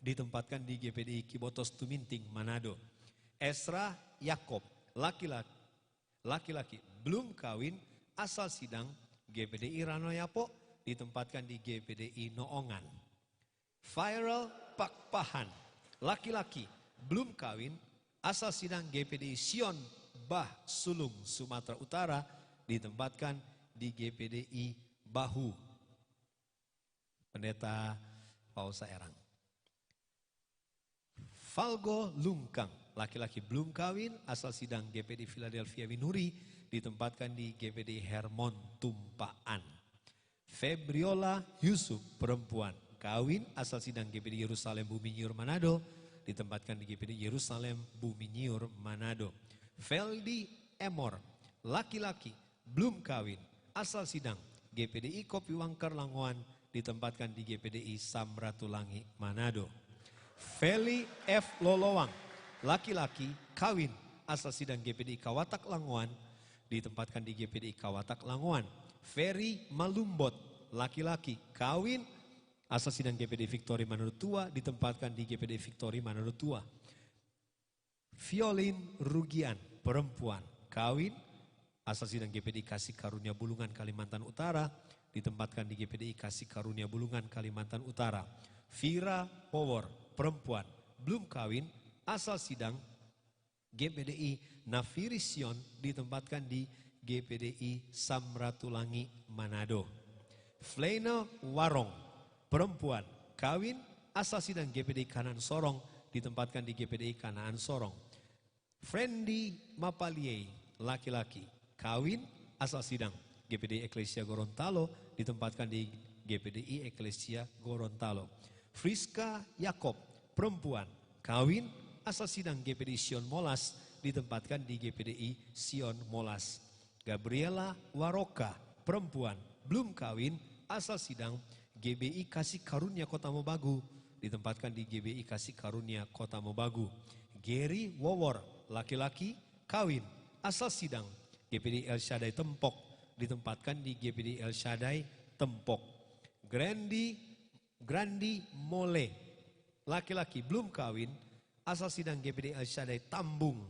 ditempatkan di GPDI Kibotos Tuminting Manado. Esra Yakob, laki-laki, belum kawin, asal sidang GPDI Ranoyapo, ditempatkan di GPDI Noongan. Viral Pakpahan, laki-laki, belum kawin, asal sidang GPDI Sion Bah Sulung Sumatera Utara, ditempatkan di GPDI Bahu. Pendeta Pausa Erang. Falgo Lungkang, laki-laki belum kawin, asal sidang GPDI Philadelphia Winuri, ditempatkan di GPDI Hermon Tumpaan. Febriola Yusuf, perempuan, kawin, asal sidang GPDI Yerusalem Bumi Nyiur Manado, ditempatkan di GPDI Yerusalem Bumi Nyiur Manado. Feldi Emor, laki-laki, belum kawin, asal sidang GPDI Kopi Wangkar Langoan, ditempatkan di GPDI Samratulangi Manado. Feli F. Lolowang, laki-laki, kawin, asal sidang GPDI Kawatak Langoan, ditempatkan di GPDI Kawatak Langoan. Ferry Malumbot, laki-laki, kawin, asal sidang GPDI Victory Manado Tua, ditempatkan di GPDI Victory Manado Tua. Violin Rugian, perempuan, kawin, asal sidang GPDI Kasih Karunia Bulungan Kalimantan Utara, ditempatkan di GPDI Kasih Karunia Bulungan Kalimantan Utara. Vira Powor, perempuan, belum kawin, asal sidang GPDI Nafirision, ditempatkan di GPDI Samratulangi Manado. Flena Warong, perempuan, kawin, asal sidang GPDI Kanan Sorong, ditempatkan di GPDI Kanaan Sorong. Friendly Mapalie, laki-laki, kawin, asal sidang GPDI Eklesia Gorontalo, ditempatkan di GPDI Eklesia Gorontalo. Friska Yakob, perempuan, kawin, asal sidang GPDI Sion Molas, ditempatkan di GPDI Sion Molas. Gabriela Waroka, perempuan, belum kawin, asal sidang GBI Kasih Karunia Kota Mobagu, ditempatkan di GBI Kasih Karunia Kota Mobagu. Gary Wowor, laki-laki, kawin, asal sidang GPDI El Shaddai Tempok, ditempatkan di GPDI El Shaddai Tempok. Grandi Mole, laki-laki, belum kawin, asal sidang GPDI El Shaddai Tambung,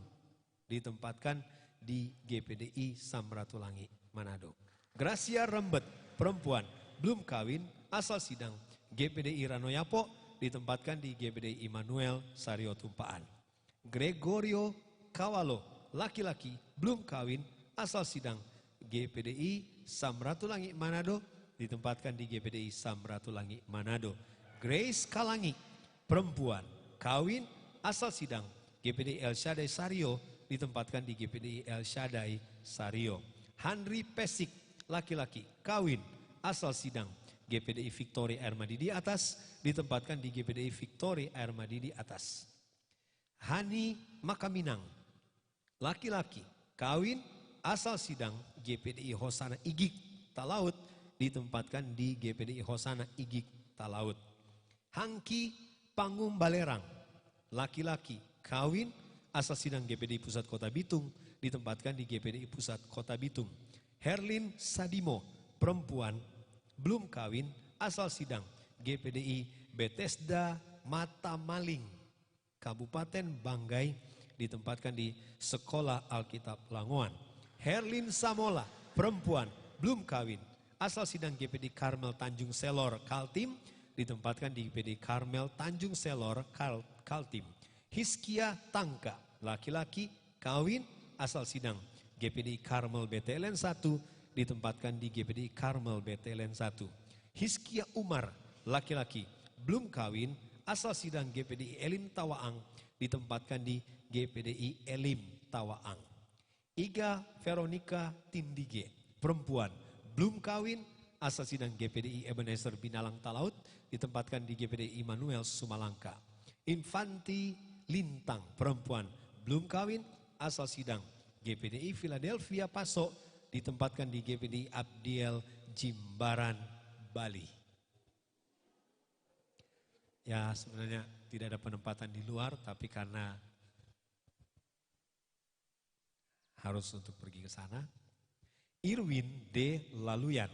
ditempatkan di GPDI Samratulangi Manado. Gracia Rembet, perempuan, belum kawin, asal sidang GPDI Ranoyapo, ditempatkan di GPDI Immanuel Sario Tumpaan. Gregorio Kawalo, laki-laki, belum kawin, asal sidang GPDI Samratulangi Manado, ditempatkan di GPDI Samratulangi Manado. Grace Kalangi, perempuan, kawin, asal sidang GPDI El Shaddai Sario, ditempatkan di GPDI El Shaddai Sario. Henry Pesik, laki-laki, kawin, asal sidang GPDI Victory Air Madidi Atas, ditempatkan di GPDI Victory Air Madidi Atas. Hani Makaminang, laki-laki, kawin, asal sidang GPDI Hosana Igik Talaut, ditempatkan di GPDI Hosana Igik Talaut. Hangki Pangum Balerang, laki-laki, kawin, asal sidang GPDI Pusat Kota Bitung, ditempatkan di GPDI Pusat Kota Bitung. Herlin Sadimo, perempuan, belum kawin, asal sidang GPDI Bethesda Matamaling, Kabupaten Banggai, ditempatkan di Sekolah Alkitab Langoan. Herlin Samola, perempuan, belum kawin, asal sidang GPDI Karmel Tanjung Selor Kaltim, ditempatkan di GPDI Karmel Tanjung Selor Kaltim. Hiskia Tangka, laki-laki, kawin, asal sidang GPDI Karmel BTLN 1, ditempatkan di GPDI Karmel BTLN 1. Hiskia Umar, laki-laki, belum kawin, asal sidang GPDI Elim Tawaang, ditempatkan di GPDI Elim Tawaang. Iga Veronica Tindige, perempuan, belum kawin, asal sidang GPDI Ebenezer Binalang Talaut, ditempatkan di GPDI Immanuel Sumalangka. Infanti Lintang, perempuan, belum kawin, asal sidang GPDI Philadelphia Paso, ditempatkan di GPDI Abdiel Jimbaran, Bali. Ya, sebenarnya tidak ada penempatan di luar, tapi karena harus untuk pergi ke sana. Irwin D. Laluyan,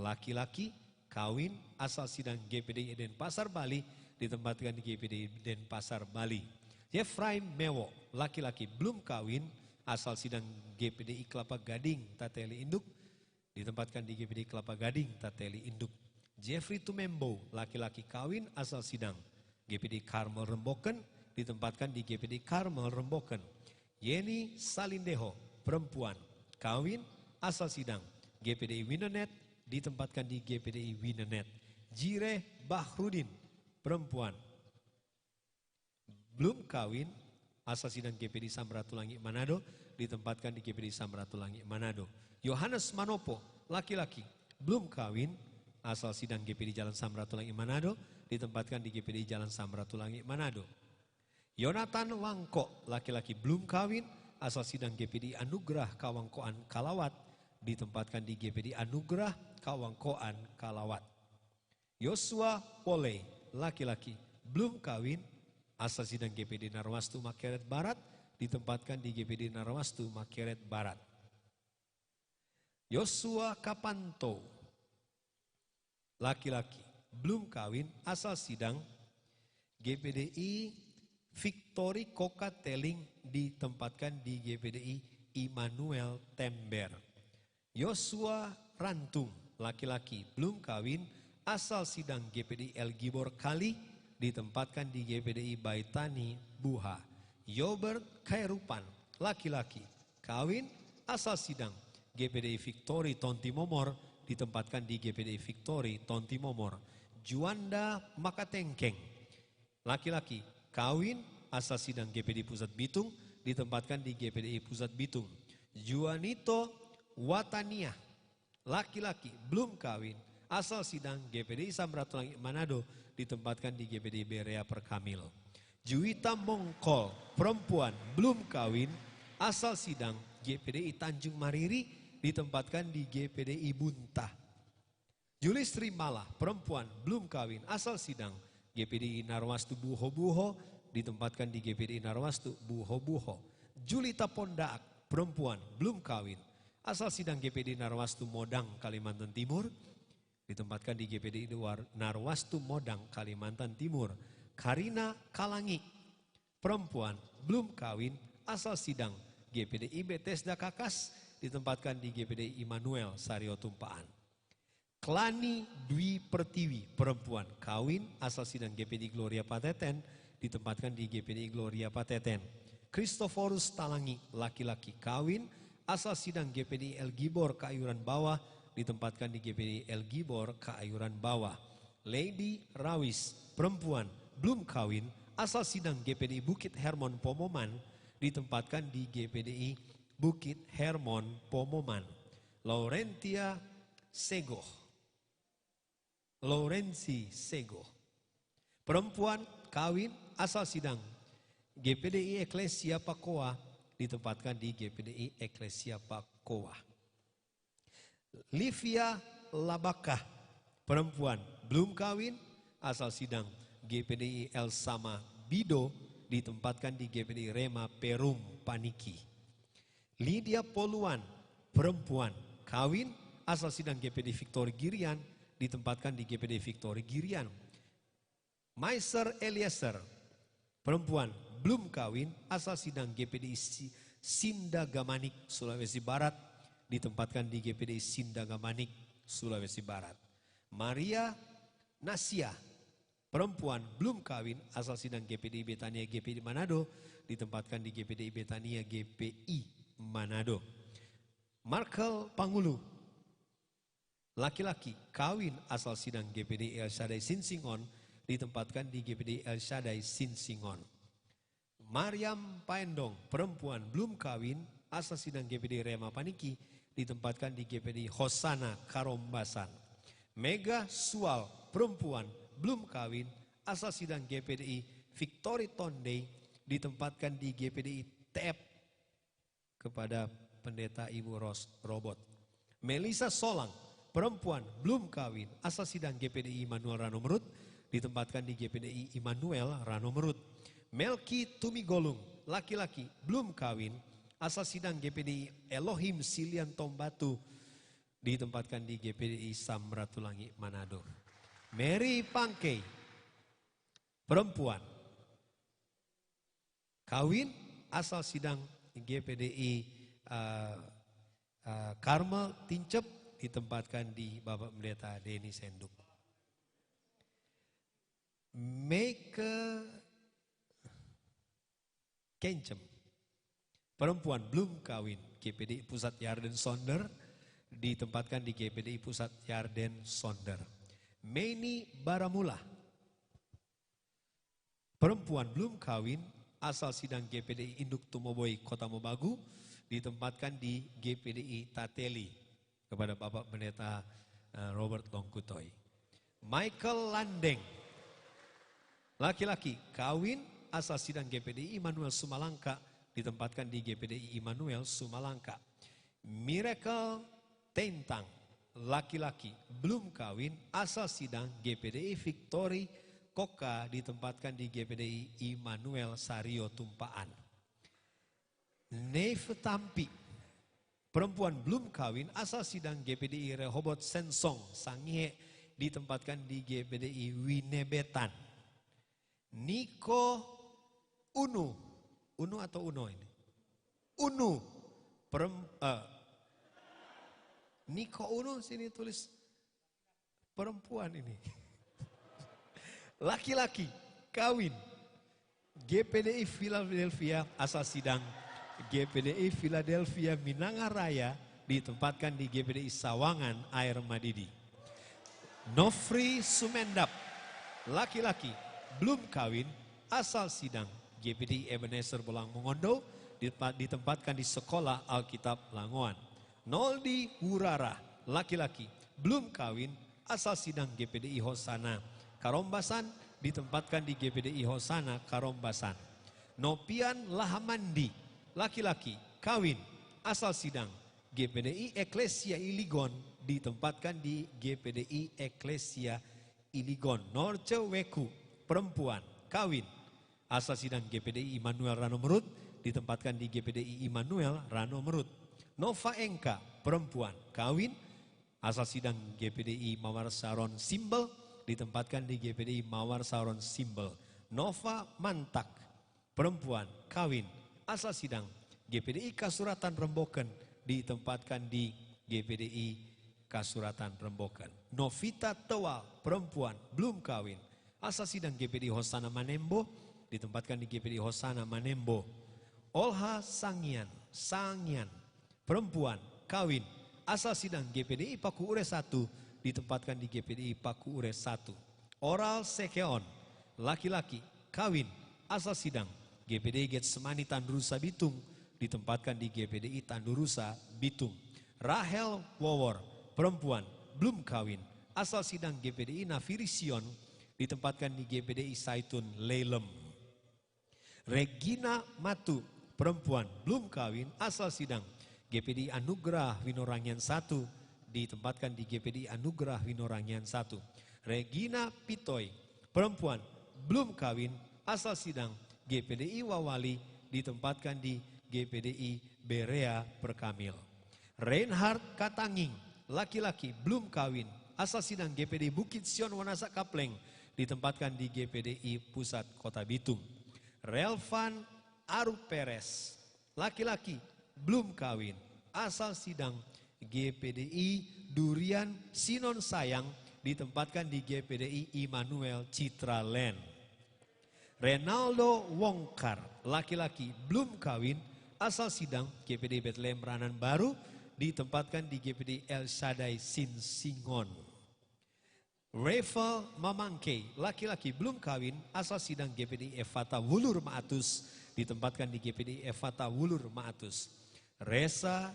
laki-laki, kawin, asal sidang GPDI Denpasar, Bali, ditempatkan di GPDI Denpasar, Bali. Yefraim Mewo, laki-laki, belum kawin, asal sidang GPDI Kelapa Gading, Tateli Induk, ditempatkan di GPDI Kelapa Gading, Tateli Induk. Jeffrey Tumembo, laki-laki, kawin, asal sidang GPDI Karmel Remboken, ditempatkan di GPDI Karmel Remboken. Yeni Salindeho, perempuan, kawin, asal sidang GPDI Winonet, ditempatkan di GPDI Winonet. Jire Bahrudin, perempuan, belum kawin, asal sidang GPDI Samratulangi Manado, ditempatkan di GPDI Samratulangi Manado. Yohanes Manopo, laki-laki, belum kawin, asal sidang GPDI Jalan Samratulangi Manado, ditempatkan di GPDI Jalan Samratulangi Manado. Yonatan Wangko, laki-laki, belum kawin, asal sidang GPDI Anugerah Kawangkoan Kalawat, ditempatkan di GPDI Anugerah Kawangkoan Kalawat. Yosua Pole, laki-laki, belum kawin, asal sidang GPDI Narwastu Makeret Barat, ditempatkan di GPDI Narwastu Makeret Barat. Yosua Kapanto, laki-laki, belum kawin, asal sidang GPDI Victory Koka Teling, ditempatkan di GPDI Immanuel Tember. Yosua Rantung, laki-laki, belum kawin, asal sidang GPDI El Gibor Kali, ditempatkan di GPDI Baitani Buha. Yobert Khairupan, laki-laki, kawin, asal sidang GPDI Victory Tontimomor, ditempatkan di GPDI Victory Tontimomor. Juanda Makatengkeng, laki-laki, kawin, asal sidang GPDI Pusat Bitung, ditempatkan di GPDI Pusat Bitung. Juanito Watania, laki-laki, belum kawin, asal sidang GPDI Samratulangi Manado, ditempatkan di GPDI Berea Perkamil. Juwita Mongkol, perempuan, belum kawin, asal sidang GPDI Tanjung Mariri, ditempatkan di GPDI Buntah. Julistri Malah, perempuan, belum kawin, asal sidang GPDI Narwastu Buho-Buho, ditempatkan di GPDI Narwastu Buho-Buho. Julita Pondaak, perempuan, belum kawin, asal sidang GPDI Narwastu Modang, Kalimantan Timur, ditempatkan di GPDI Narwastu Modang, Kalimantan Timur. Karina Kalangi, perempuan, belum kawin, asal sidang GPDI Bethesda Kakas, ditempatkan di GPDI Immanuel Sario Tumpaan. Klani Dwi Pertiwi, perempuan, kawin, asal sidang GPDI Gloria Pateten, ditempatkan di GPDI Gloria Pateten. Kristoforus Talangi, laki-laki, kawin, asal sidang GPDI El Gibor Keayuran Bawah, ditempatkan di GPDI El Gibor Keayuran Bawah. Lady Rawis, perempuan, belum kawin, asal sidang GPDI Bukit Hermon Pomoman, ditempatkan di GPDI Bukit Hermon Pomoman. Laurentia Segoh, Laurensi Segoh, perempuan, kawin, asal sidang GPDI Eklesia Pakoa, ditempatkan di GPDI Eklesia Pakoa. Livia Labakah, perempuan, belum kawin, asal sidang GPDI El Sama Bido ditempatkan di GPDI Rema Perum Paniki. Lydia Poluan, perempuan, kawin, asal sidang GPD Victory Girian ditempatkan di GPD Victory Girian. Maiser Eliezer, perempuan, belum kawin, asal sidang GPD Sindagamanik Sulawesi Barat ditempatkan di GPD Sindagamanik Sulawesi Barat. Maria Nasia, perempuan, belum kawin, asal sidang GPD Betania GPD Manado ditempatkan di GPD Betania GPI Manado. Markel Pangulu, laki-laki, kawin, asal sidang GPD El Shaddai Sinsingon ditempatkan di GPD El Shaddai Sinsingon. Mariam Paendong, perempuan, belum kawin, asal sidang GPD Rema Paniki ditempatkan di GPD Hosana Karombasan. Mega Sual, perempuan, belum kawin, asal sidang GPDI Victory Tondey ditempatkan di GPDI TEP kepada pendeta Ibu Robot. Melisa Solang, perempuan, belum kawin, asal sidang GPDI Immanuel Rano Merut ditempatkan di GPDI Immanuel Rano Merut. Melki Tumigolung, laki-laki, belum kawin, asal sidang GPDI Elohim Silian Tombatu ditempatkan di GPDI Samratulangi Manado. Mary Pangkei, perempuan, kawin, asal sidang GPDI Karmel Tincep ditempatkan di Bapak Pendeta Denny Senduk. Meike Kencem, perempuan, belum kawin, GPDI Pusat Yarden Sonder ditempatkan di GPDI Pusat Yarden Sonder. Meni Baramula, perempuan, belum kawin, asal sidang GPDI Induk Tumoboy Kota Mobagu ditempatkan di GPDI Tateli kepada Bapak Pendeta Robert Longkutoy. Michael Landeng, laki-laki, kawin, asal sidang GPDI Immanuel Sumalangka ditempatkan di GPDI Immanuel Sumalangka. Miracle Tentang, laki-laki, belum kawin, asal sidang GPDI Victory Koka ditempatkan di GPDI Immanuel Sario Tumpaan. Neve Tampi, perempuan, belum kawin, asal sidang GPDI Rehoboth Sensong Sangihe ditempatkan di GPDI Winebetan. Niko Unu atau Uno ini? Unu, Niko Uno, sini tulis perempuan ini. Laki-laki, kawin, GPDI Philadelphia, asal sidang GPDI Philadelphia Minangaraya ditempatkan di GPDI Sawangan Air Madidi. Nofri Sumendap, laki-laki, belum kawin, asal sidang GPDI Ebenezer Bolang Mongondo ditempatkan di Sekolah Alkitab Langoan. Noldi Wurara, laki-laki, belum kawin, asal sidang GPDI Hosana Karombasan ditempatkan di GPDI Hosana Karombasan. Nopian Lahamandi, laki-laki, kawin, asal sidang GPDI Eklesia Iligon ditempatkan di GPDI Eklesia Iligon. Norce Weku, perempuan, kawin, asal sidang GPDI Immanuel Rano Merut ditempatkan di GPDI Immanuel Rano Merut. Nova Engka, perempuan, kawin, asal sidang GPDI Mawar Saron Simbel ditempatkan di GPDI Mawar Saron Simbel. Nova Mantak, perempuan, kawin, asal sidang GPDI Kasuratan Remboken ditempatkan di GPDI Kasuratan Remboken. Novita Tewal, perempuan, belum kawin, asal sidang GPDI Hosana Manembo ditempatkan di GPDI Hosana Manembo. Olha Sangian, perempuan, kawin, asal sidang GPDI Paku Ure 1 ditempatkan di GPDI Paku Ure 1. Oral Sekeon, laki-laki, kawin, asal sidang GPDI Getsemani Tandurusa Bitung ditempatkan di GPDI Tandurusa Bitung. Rahel Wowor, perempuan, belum kawin, asal sidang GPDI Nafiri Sion ditempatkan di GPDI Saitun Leilem. Regina Matu, perempuan, belum kawin, asal sidang GPDI Anugerah Winorangian 1 ditempatkan di GPDI Anugerah Winorangian 1. Regina Pitoy, perempuan, belum kawin, asal sidang GPDI Wawali, ditempatkan di GPDI Berea Perkamil. Reinhard Katanging, laki-laki, belum kawin, asal sidang GPDI Bukit Sion Wanasa Kapleng, ditempatkan di GPDI Pusat Kota Bitung. Relvan Aru Perez, laki-laki, belum kawin, asal sidang GPDI Durian Sinon Sayang, ditempatkan di GPDI Immanuel Citraland. Renaldo Wongkar, laki-laki, belum kawin, asal sidang GPDI Bethlehem Ranan Baru, ditempatkan di GPDI El Shaddai Sinsingon. Reval Mamangke, laki-laki, belum kawin, asal sidang GPDI Efata Wulur Maatus, ditempatkan di GPDI Efata Wulur Maatus. Reza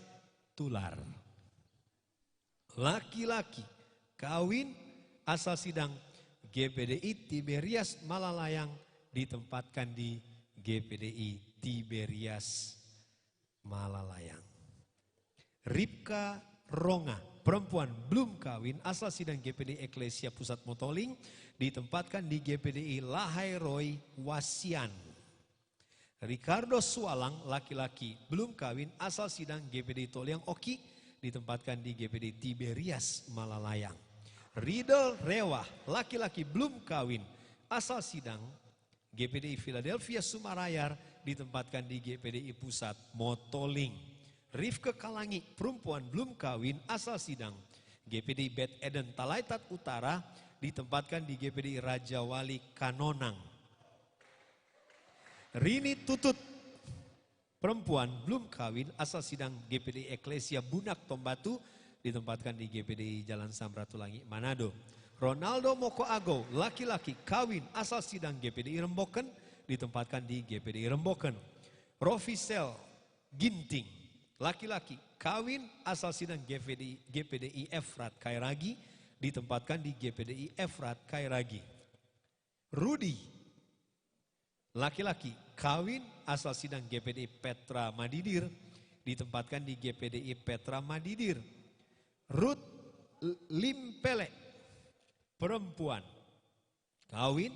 Tular, laki-laki, kawin, asal sidang GPDI Tiberias Malalayang, ditempatkan di GPDI Tiberias Malalayang. Ripka Ronga, perempuan, belum kawin, asal sidang GPDI Eklesia Pusat Motoling, ditempatkan di GPDI Lahai Roy Wasian. Ricardo Sualang, laki-laki, belum kawin, asal sidang GPDI Toliang Oki, ditempatkan di GPDI Tiberias Malalayang. Riddle Rewa, laki-laki, belum kawin, asal sidang GPDI Philadelphia Sumarayar, ditempatkan di GPDI Pusat Motoling. Rifke Kalangi, perempuan, belum kawin, asal sidang GPDI Bet Eden Talaitat Utara, ditempatkan di GPDI Raja Wali Kanonang. Rini Tutut, perempuan, belum kawin, asal sidang GPDI Eklesia Bunak Tombatu, ditempatkan di GPDI Jalan Samratulangi Manado. Ronaldo Moko Ago, laki-laki, kawin, asal sidang GPDI Remboken, ditempatkan di GPDI Remboken. Rovisel Ginting, laki-laki, kawin, asal sidang GPDI Efrat Kairagi, ditempatkan di GPDI Efrat Kairagi. Rudi, laki-laki, kawin, asal sidang GPDI Petra Madidir, ditempatkan di GPDI Petra Madidir. Ruth Limpele, perempuan, kawin,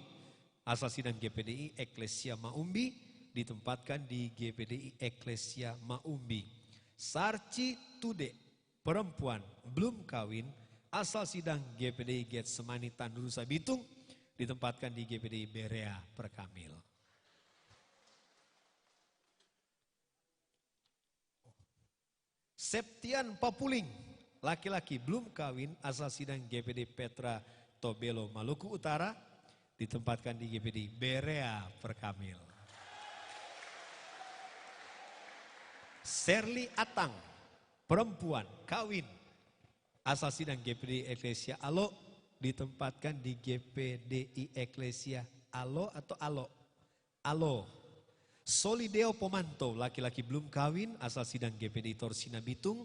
asal sidang GPDI Eklesia Maumbi, ditempatkan di GPDI Eklesia Maumbi. Sarci Tude, perempuan, belum kawin, asal sidang GPDI Getsemani Tandurusa Bitung, ditempatkan di GPDI Berea Perkamil. Septian Papuling, laki-laki, belum kawin, asal sidang GPDI Petra Tobelo Maluku Utara, ditempatkan di GPDI Berea Perkamil. Serli Atang, perempuan, kawin, asal sidang GPDI Eklesia Alo, ditempatkan di GPDI Eklesia Alo atau Alo? Alo. Solideo Pomanto, laki-laki, belum kawin, asal sidang GPDI Torsina Bitung,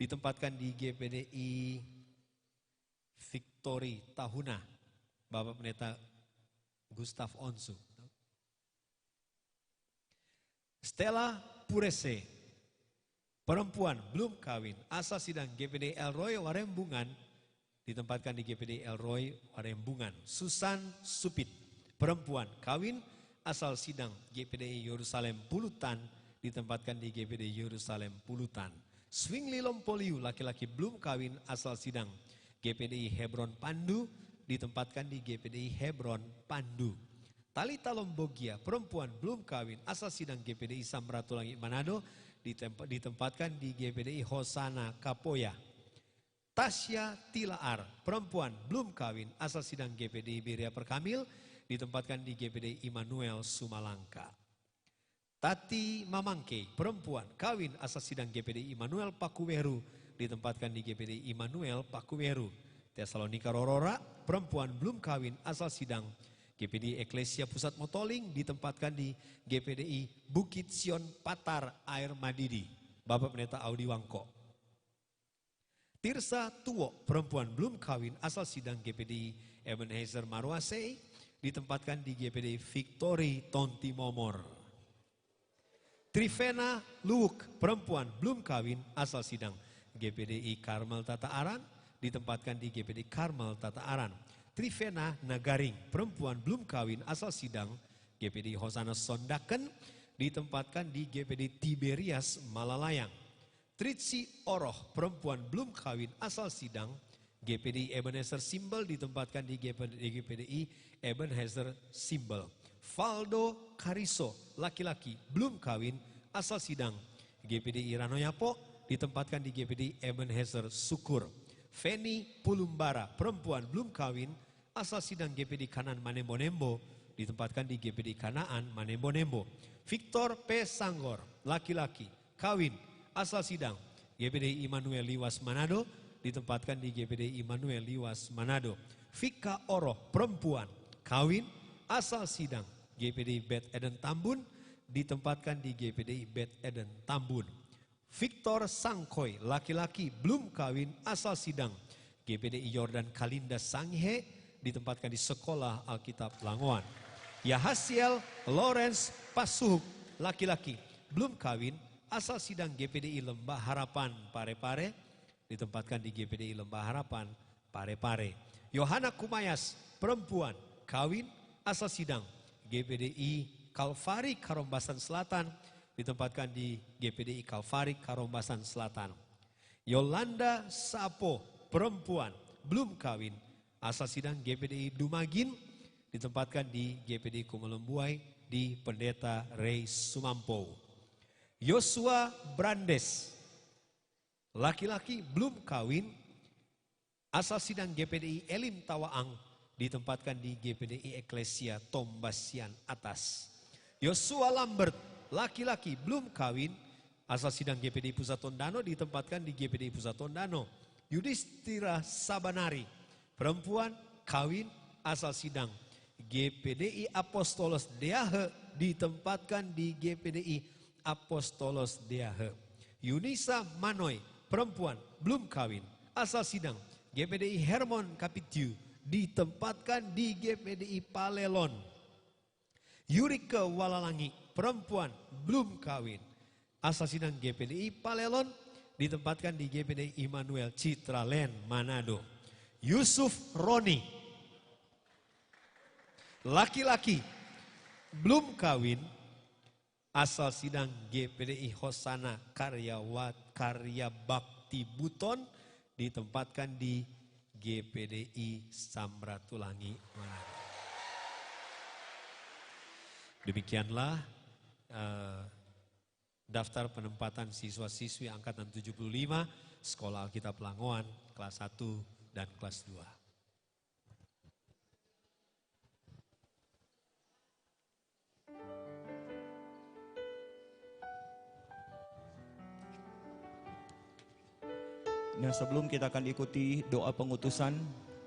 ditempatkan di GPDI Victory Tahuna, Bapak Pendeta Gustav Onsu. Stella Purese, perempuan, belum kawin, asal sidang GPDI Elroy Warembungan, ditempatkan di GPDI Elroy Warembungan. Susan Supit, perempuan, kawin, asal sidang GPDI Yerusalem Pulutan, ditempatkan di GPDI Yerusalem Pulutan. Swingli Lompoliu, laki-laki, belum kawin, asal sidang GPDI Hebron Pandu, ditempatkan di GPDI Hebron Pandu. Talita Lombogia, perempuan, belum kawin, asal sidang GPDI Samratulangi Manado, ditempatkan di GPDI Hosana Kapoya. Tasya Tilaar, perempuan, belum kawin, asal sidang GPDI Berea Perkamil, ditempatkan di GPDI Immanuel Sumalangka. Tati Mamangke, perempuan, kawin, asal sidang GPDI Immanuel Pakuweru, ditempatkan di GPDI Immanuel Pakuweru. Tesalonika Rorora, perempuan, belum kawin, asal sidang GPDI Eklesia Pusat Motoling, ditempatkan di GPDI Bukit Sion Patar Air Madidi. Bapak Pendeta Audi Wangko. Tirsa Tuwo, perempuan, belum kawin, asal sidang GPDI Ebenezer Marwasei, ditempatkan di GPDI Victory Tonti Momor. Trivena Luwuk, perempuan, belum kawin, asal sidang GPDI Karmel Tata Aran, ditempatkan di GPDI Karmel Tata Aran. Trivena Nagaring, perempuan belum kawin asal Sidang, GPDI Hosana Sondaken, ditempatkan di GPDI Tiberias Malalayang. Tritsi Oroh, perempuan belum kawin asal Sidang, GPDI Ebenezer Simbel, ditempatkan di GPDI Ebenezer Simbel. Valdo Kariso, laki-laki belum kawin asal Sidang, GPDI Ranoyapo, ditempatkan di GPDI Ebenezer Sukur. Feni Pulumbara, perempuan belum kawin asal Sidang, GPDI Kanan Manembo-Nembo, ditempatkan di GPDI Kanaan Manembo-Nembo. Victor P. Sanggor, laki-laki kawin asal Sidang, GPDI Immanuel Liwas Manado, ditempatkan di GPDI Immanuel Liwas Manado. Vika Oroh, perempuan kawin asal Sidang, GPDI Bet Eden Tambun, ditempatkan di GPDI Bet Eden Tambun. Victor Sangkoy, laki-laki belum kawin asal Sidang, GPDI Yordan Kalinda Sanghe, ditempatkan di Sekolah Alkitab Langoan. Yahasiel Lawrence Pasuhuk, laki-laki belum kawin asal Sidang, GPDI Lembah Harapan Parepare, ditempatkan di GPDI Lembah Harapan Parepare. Yohana Kumayas, perempuan kawin asal Sidang, GPDI Kalvari Karombasan Selatan, ditempatkan di GPDI Kalvari Karombasan Selatan. Yolanda Sapo, perempuan belum kawin asal Sidang, GPDI Dumagin, ditempatkan di GPDI Kumelembuai di Pendeta Ray Sumampo. Yosua Brandes, laki-laki belum kawin asal Sidang, GPDI Elim Tawaang, ditempatkan di GPDI Eklesia Tombasian Atas. Yosua Lambert, laki-laki belum kawin asal Sidang, GPDI Pusat Tondano, ditempatkan di GPDI Pusat Tondano. Yudhistira Sabanari, perempuan kawin asal Sidang, GPDI Apostolos Deahe, ditempatkan di GPDI Apostolos Deahe. Yunisa Manoy, perempuan belum kawin asal Sidang, GPDI Hermon Kapitiu, ditempatkan di GPDI Palelon. Yurike Walalangi, perempuan belum kawin asal Sidang, GPDI Palelon, ditempatkan di GPDI Immanuel Citralen Manado. Yusuf Roni, laki-laki belum kawin asal Sidang, GPDI Hosana Karya Bakti Buton, ditempatkan di GPDI Samratulangi Manado. Demikianlah daftar penempatan siswa-siswi angkatan 75 Sekolah Alkitab Langoan kelas 1 dan kelas 2. Nah, sebelum kita akan ikuti doa pengutusan,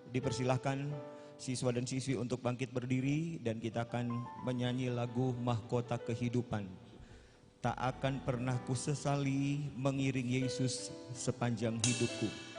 dipersilahkan siswa dan siswi untuk bangkit berdiri dan kita akan menyanyi lagu Mahkota Kehidupan. Tak akan pernah kusesali mengiring Yesus sepanjang hidupku.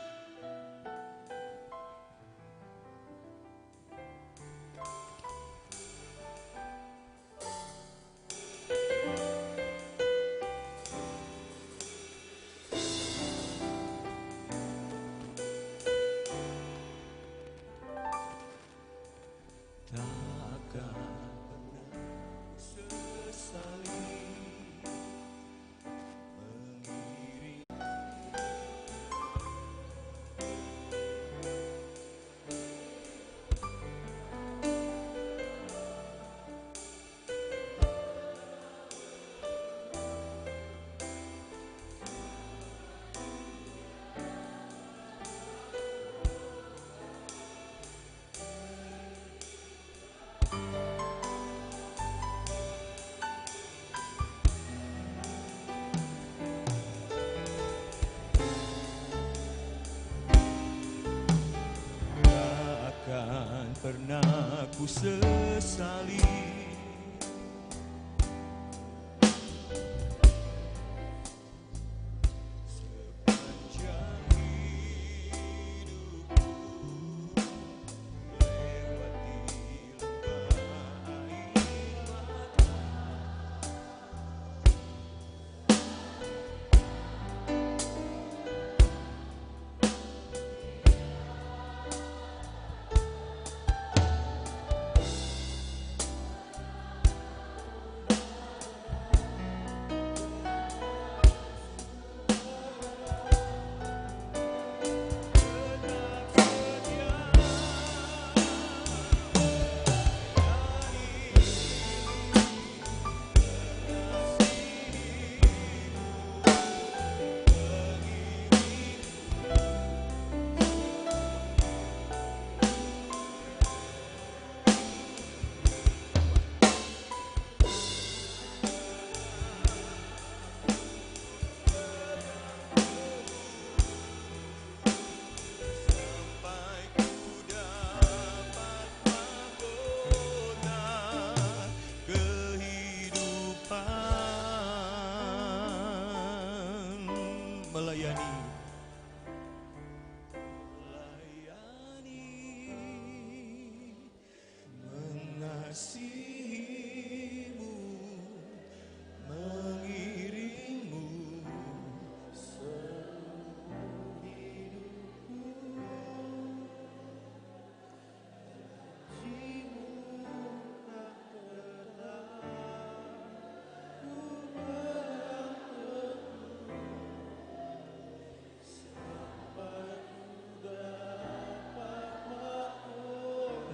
Pernah ku sesali sepanjang hidupku lewati lembah air mata.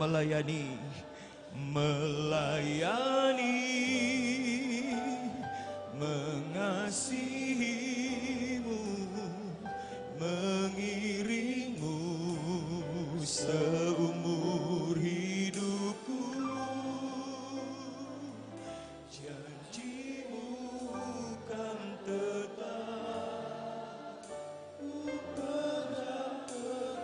melayani, mengasihimu, mengiringmu seumur hidupku. Janjimu kan tetap ku pegang teguh.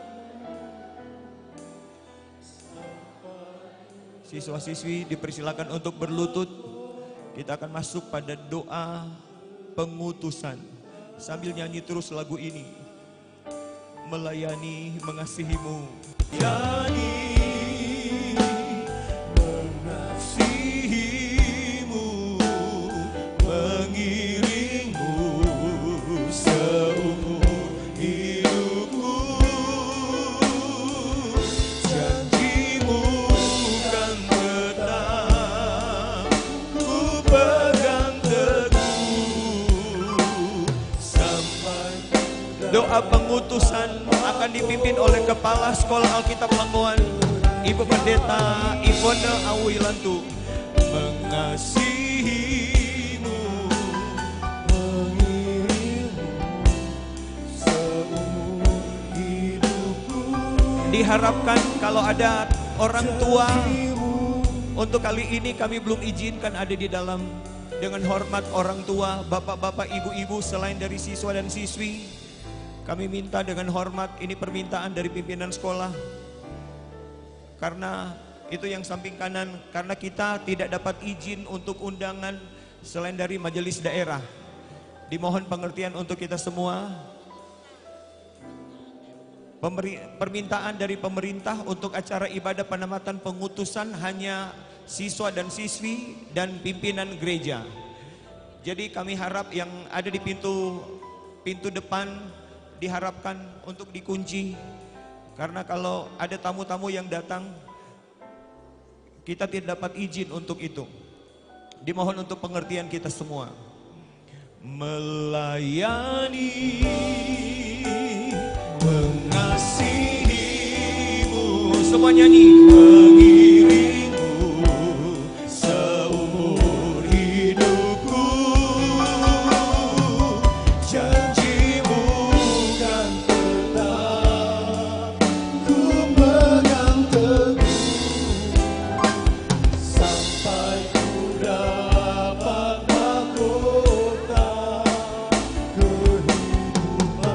Siswa-siswi dipersilakan untuk berlutut. Kita akan masuk pada doa pengutusan. Sambil nyanyi terus lagu ini. Melayani, mengasihimu. Yani, mengasihimu, mengiringmu seumur hidupku. Janjimu kan tetap ku pegang teguh sampai. Doa pengutusan akan dipimpin oleh Kepala Sekolah Alkitab Langgoan, Ibu Pendeta Ivone Awilantu. Mengasihimu, mengiringmu seumur hidupku. Diharapkan kalau ada orang tua, untuk kali ini kami belum izinkan ada di dalam. Dengan hormat orang tua, bapak-bapak, ibu-ibu selain dari siswa dan siswi, kami minta dengan hormat, ini permintaan dari pimpinan sekolah. Karena itu yang samping kanan, karena kita tidak dapat izin untuk undangan selain dari majelis daerah. Dimohon pengertian untuk kita semua. Permintaan dari pemerintah untuk acara ibadah penamatan pengutusan hanya siswa dan siswi dan pimpinan gereja. Jadi kami harap yang ada di pintu depan diharapkan untuk dikunci, karena kalau ada tamu-tamu yang datang kita tidak dapat izin untuk itu. Dimohon untuk pengertian kita semua. Melayani, mengasihimu, semua nyanyi. Mengiringmu seumur hidupku. Janjimu kan tetap ku pegang teguh sampai ku dapat mahkota kehidupan.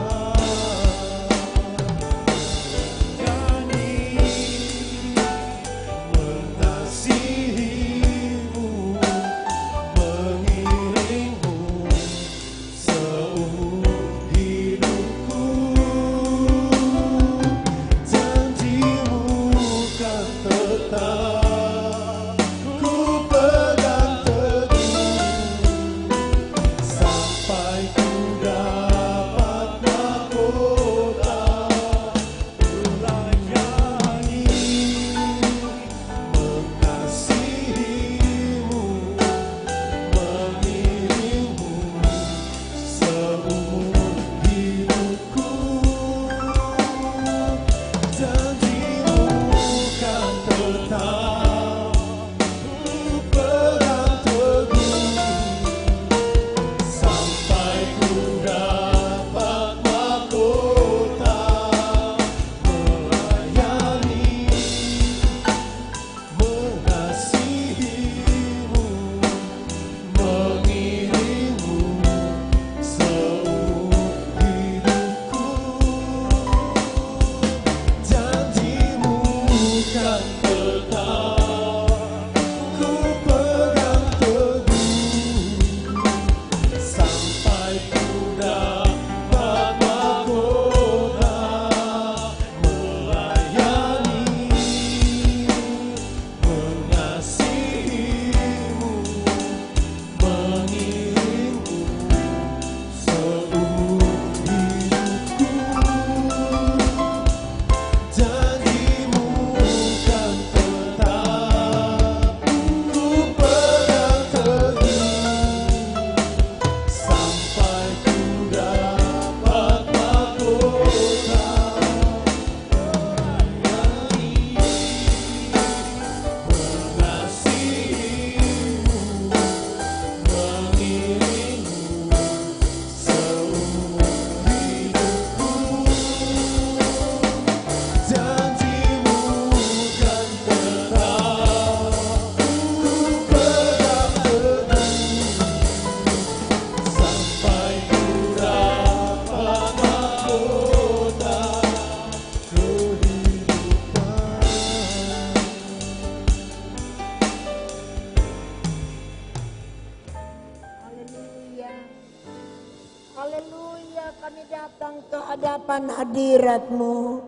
kami datang ke hadapan hadirat-Mu.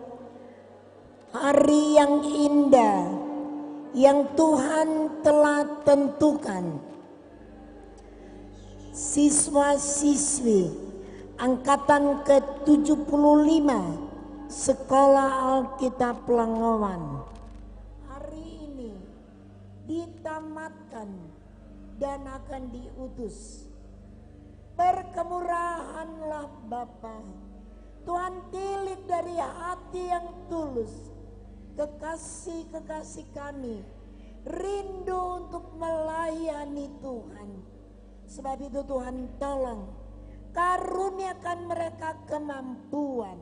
Hari yang indah yang Tuhan telah tentukan. Siswa-siswi angkatan ke-75 Sekolah Alkitab Pelangowan hari ini ditamatkan dan akan diutus. Berkemurahanlah Bapa, Tuhan tilik dari hati yang tulus, kekasih-kekasih kami rindu untuk melayani Tuhan. Sebab itu Tuhan tolong karuniakan mereka kemampuan,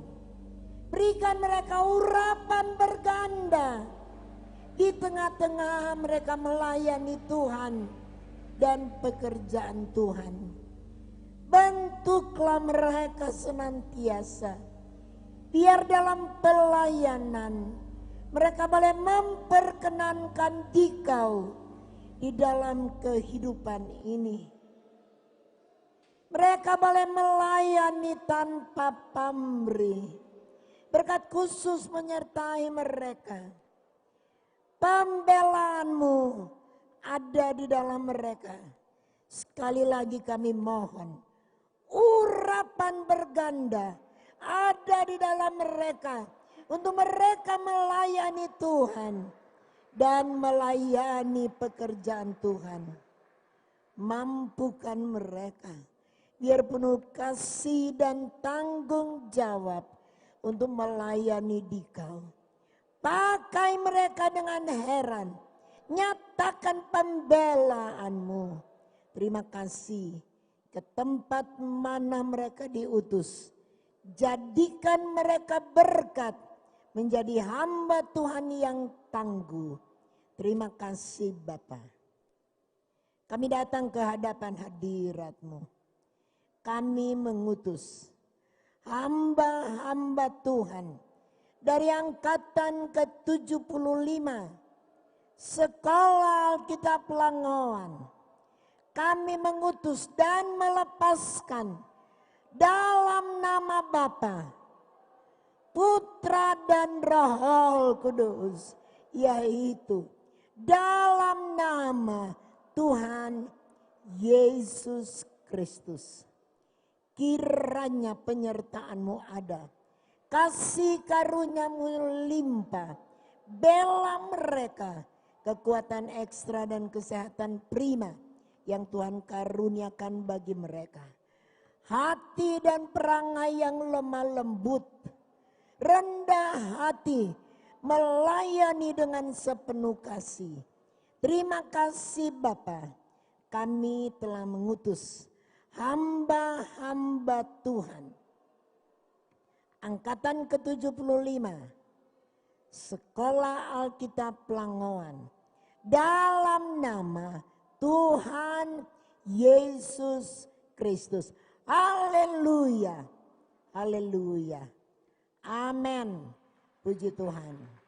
berikan mereka urapan berganda di tengah-tengah mereka melayani Tuhan dan pekerjaan Tuhan. Bentuklah mereka senantiasa, biar dalam pelayanan mereka boleh memperkenankan Dikau di dalam kehidupan ini. Mereka boleh melayani tanpa pamrih. Berkat khusus menyertai mereka. Pembelaan-Mu ada di dalam mereka. Sekali lagi kami mohon, urapan berganda ada di dalam mereka untuk mereka melayani Tuhan dan melayani pekerjaan Tuhan. Mampukan mereka biar penuh kasih dan tanggung jawab untuk melayani Dikau. Pakai mereka dengan heran, nyatakan pembelaan-Mu. Terima kasih ke tempat mana mereka diutus. Jadikan mereka berkat menjadi hamba Tuhan yang tangguh. Terima kasih Bapa. Kami datang ke hadapan hadirat-Mu. Kami mengutus hamba-hamba Tuhan dari angkatan ke-75 Sekolah Alkitab Pelangowan. Kami mengutus dan melepaskan dalam nama Bapa, Putra dan Roh Kudus, yaitu dalam nama Tuhan Yesus Kristus. Kiranya penyertaan-Mu ada, kasih karunia-Mu limpah, bela mereka, kekuatan ekstra dan kesehatan prima yang Tuhan karuniakan bagi mereka. Hati dan perangai yang lemah lembut, rendah hati, melayani dengan sepenuh kasih. Terima kasih Bapa, kami telah mengutus hamba-hamba Tuhan. Angkatan ke-75 Sekolah Alkitab Pelangowan dalam nama Tuhan Yesus Kristus. Haleluya. Haleluya. Amin. Puji Tuhan.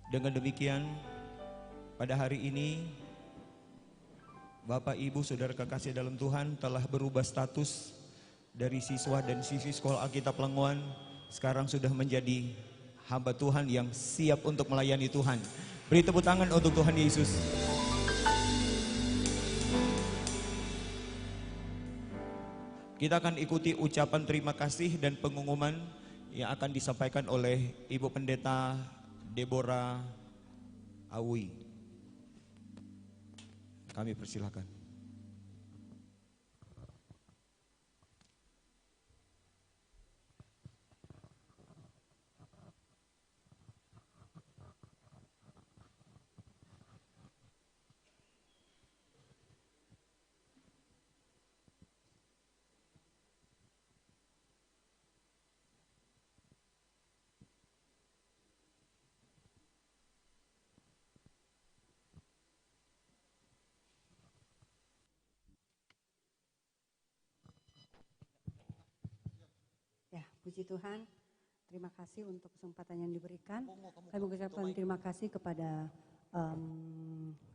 Dengan demikian, pada hari ini Bapak Ibu Saudara kekasih dalam Tuhan telah berubah status dari siswa dan siswi Sekolah Alkitab Pelangowan, sekarang sudah menjadi hamba Tuhan yang siap untuk melayani Tuhan. Beri tepuk tangan untuk Tuhan Yesus. Kita akan ikuti ucapan terima kasih dan pengumuman yang akan disampaikan oleh Ibu Pendeta Deborah Awi. Kami persilakan. Puji Tuhan, terima kasih untuk kesempatan yang diberikan. Kami mengucapkan terima kasih kepada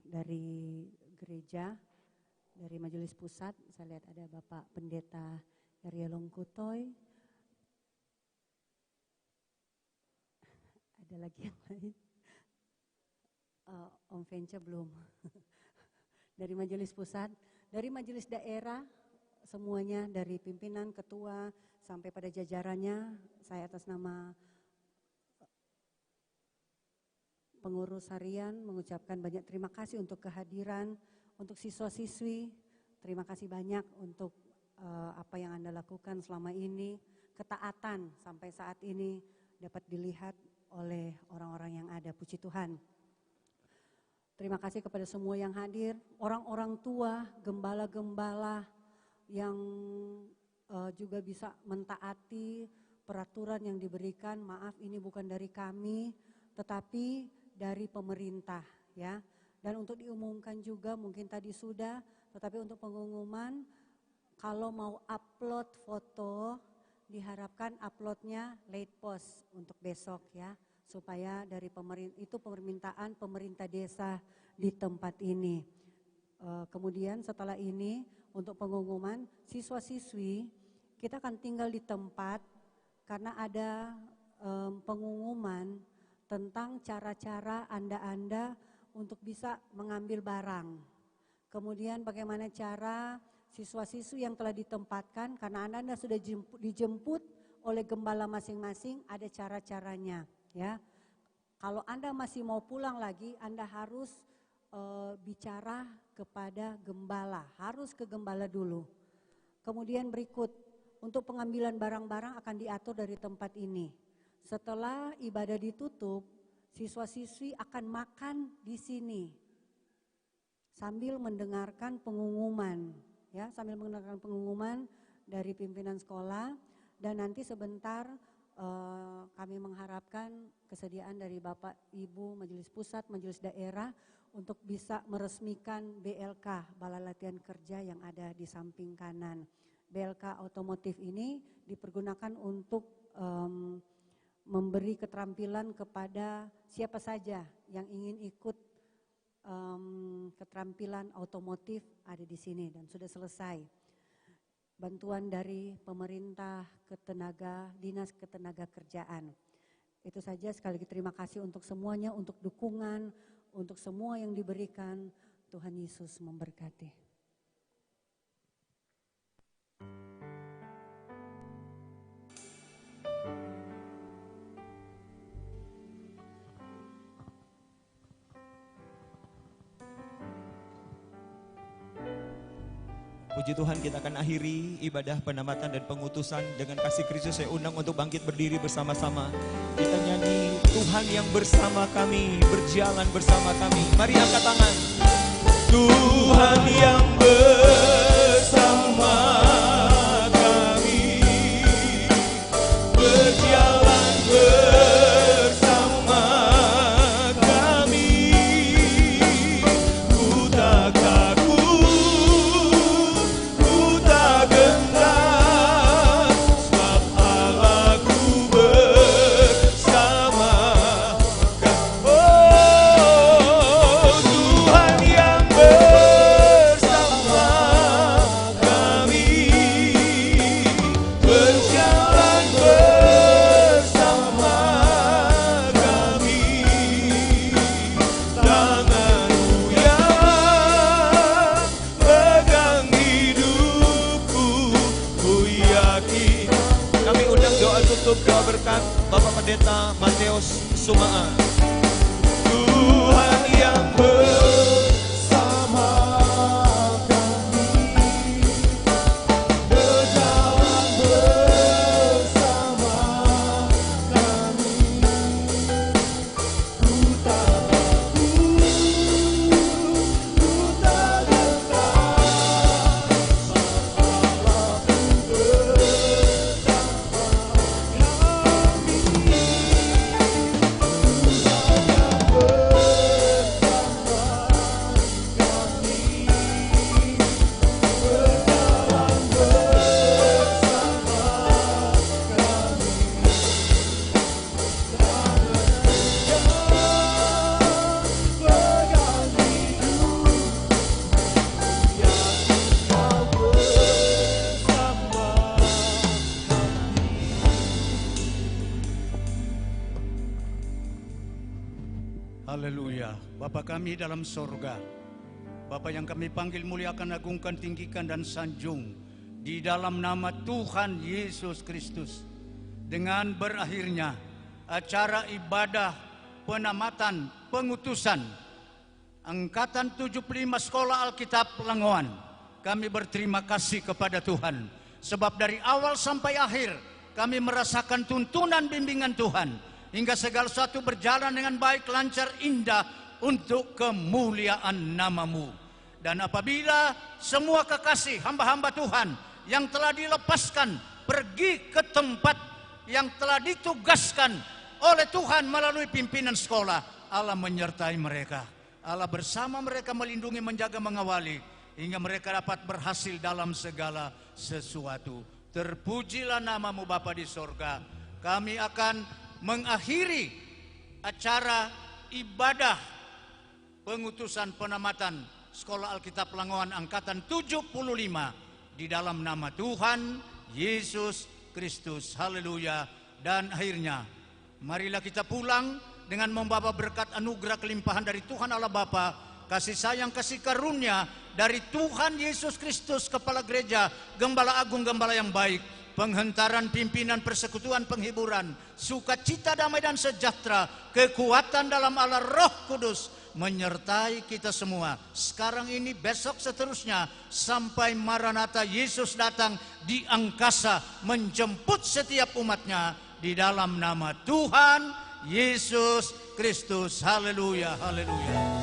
dari gereja, dari Majelis Pusat. Saya lihat ada Bapak Pendeta Arya Longkutoy. Ada lagi yang lain? Om Venca belum. Dari Majelis Pusat, dari Majelis Daerah, semuanya dari pimpinan, ketua, sampai pada jajarannya, saya atas nama pengurus harian mengucapkan banyak terima kasih untuk kehadiran, untuk siswa-siswi, terima kasih banyak untuk apa yang Anda lakukan selama ini, ketaatan sampai saat ini dapat dilihat oleh orang-orang yang ada, puji Tuhan. Terima kasih kepada semua yang hadir, orang-orang tua, gembala-gembala yang juga bisa mentaati peraturan yang diberikan. Maaf, ini bukan dari kami, tetapi dari pemerintah, ya. Dan untuk diumumkan juga, mungkin tadi sudah, tetapi untuk pengumuman, kalau mau upload foto, diharapkan uploadnya late post untuk besok, ya. Supaya dari itu permintaan pemerintah desa di tempat ini. Kemudian setelah ini untuk pengumuman siswa-siswi kita akan tinggal di tempat karena ada pengumuman tentang cara-cara Anda untuk bisa mengambil barang. Kemudian bagaimana cara siswa-siswi yang telah ditempatkan karena Anda sudah dijemput oleh gembala masing-masing, ada cara-caranya. Ya, kalau Anda masih mau pulang lagi, Anda harus bicara kepada gembala, harus ke gembala dulu. Kemudian berikut, untuk pengambilan barang-barang akan diatur dari tempat ini. Setelah ibadah ditutup, siswa-siswi akan makan di sini sambil mendengarkan pengumuman, ya, sambil mendengarkan pengumuman dari pimpinan sekolah dan nanti sebentar. Kami mengharapkan kesediaan dari Bapak Ibu Majelis Pusat, Majelis Daerah untuk bisa meresmikan BLK, Balai Latihan Kerja yang ada di samping kanan. BLK otomotif ini dipergunakan untuk memberi keterampilan kepada siapa saja yang ingin ikut keterampilan otomotif ada di sini dan sudah selesai. Bantuan dari pemerintah Dinas Ketenagakerjaan. Itu saja, sekali lagi terima kasih untuk semuanya, untuk dukungan, untuk semua yang diberikan. Tuhan Yesus memberkati. Puji Tuhan, kita akan akhiri ibadah penamatan dan pengutusan dengan kasih Kristus. Saya undang untuk bangkit berdiri bersama-sama. Kita nyanyi Tuhan yang bersama kami, berjalan bersama kami. Mari angkat tangan. Tuhan yang bersama kami, berjalan bersama kami. Ku tak doa berkat Bapak Pendeta Mateus Sumaan. Tuhan yang bersama kami, berjalan bersama kami. Ku tak takut, ku tak gentar, Allah ku bersama kami. Haleluya. Bapa kami dalam sorga, Bapa yang kami panggil, muliakan, agungkan, tinggikan dan sanjung di dalam nama Tuhan Yesus Kristus. Dengan berakhirnya acara ibadah penamatan pengutusan Angkatan 75 Sekolah Alkitab Langowan, kami berterima kasih kepada Tuhan. Sebab dari awal sampai akhir kami merasakan tuntunan bimbingan Tuhan, hingga segala sesuatu berjalan dengan baik, lancar, indah untuk kemuliaan nama-Mu. Dan apabila semua kekasih hamba-hamba Tuhan yang telah dilepaskan pergi ke tempat yang telah ditugaskan oleh Tuhan melalui pimpinan sekolah, Allah menyertai mereka. Allah bersama mereka melindungi, menjaga, mengawali, hingga mereka dapat berhasil dalam segala sesuatu. Terpujilah nama-Mu Bapa di sorga. Kami akan mengakhiri acara ibadah pengutusan penamatan Sekolah Alkitab Langowan Angkatan 75 di dalam nama Tuhan Yesus Kristus. Haleluya. Dan akhirnya marilah kita pulang dengan membawa berkat anugerah kelimpahan dari Tuhan Allah Bapa, kasih sayang, kasih karunia dari Tuhan Yesus Kristus, Kepala Gereja, Gembala Agung, Gembala yang baik, penghentaran, pimpinan, persekutuan, penghiburan, sukacita, damai dan sejahtera, kekuatan dalam Allah Roh Kudus menyertai kita semua sekarang ini, besok, seterusnya, sampai Maranatha Yesus datang di angkasa menjemput setiap umatnya di dalam nama Tuhan Yesus Kristus. Haleluya, haleluya.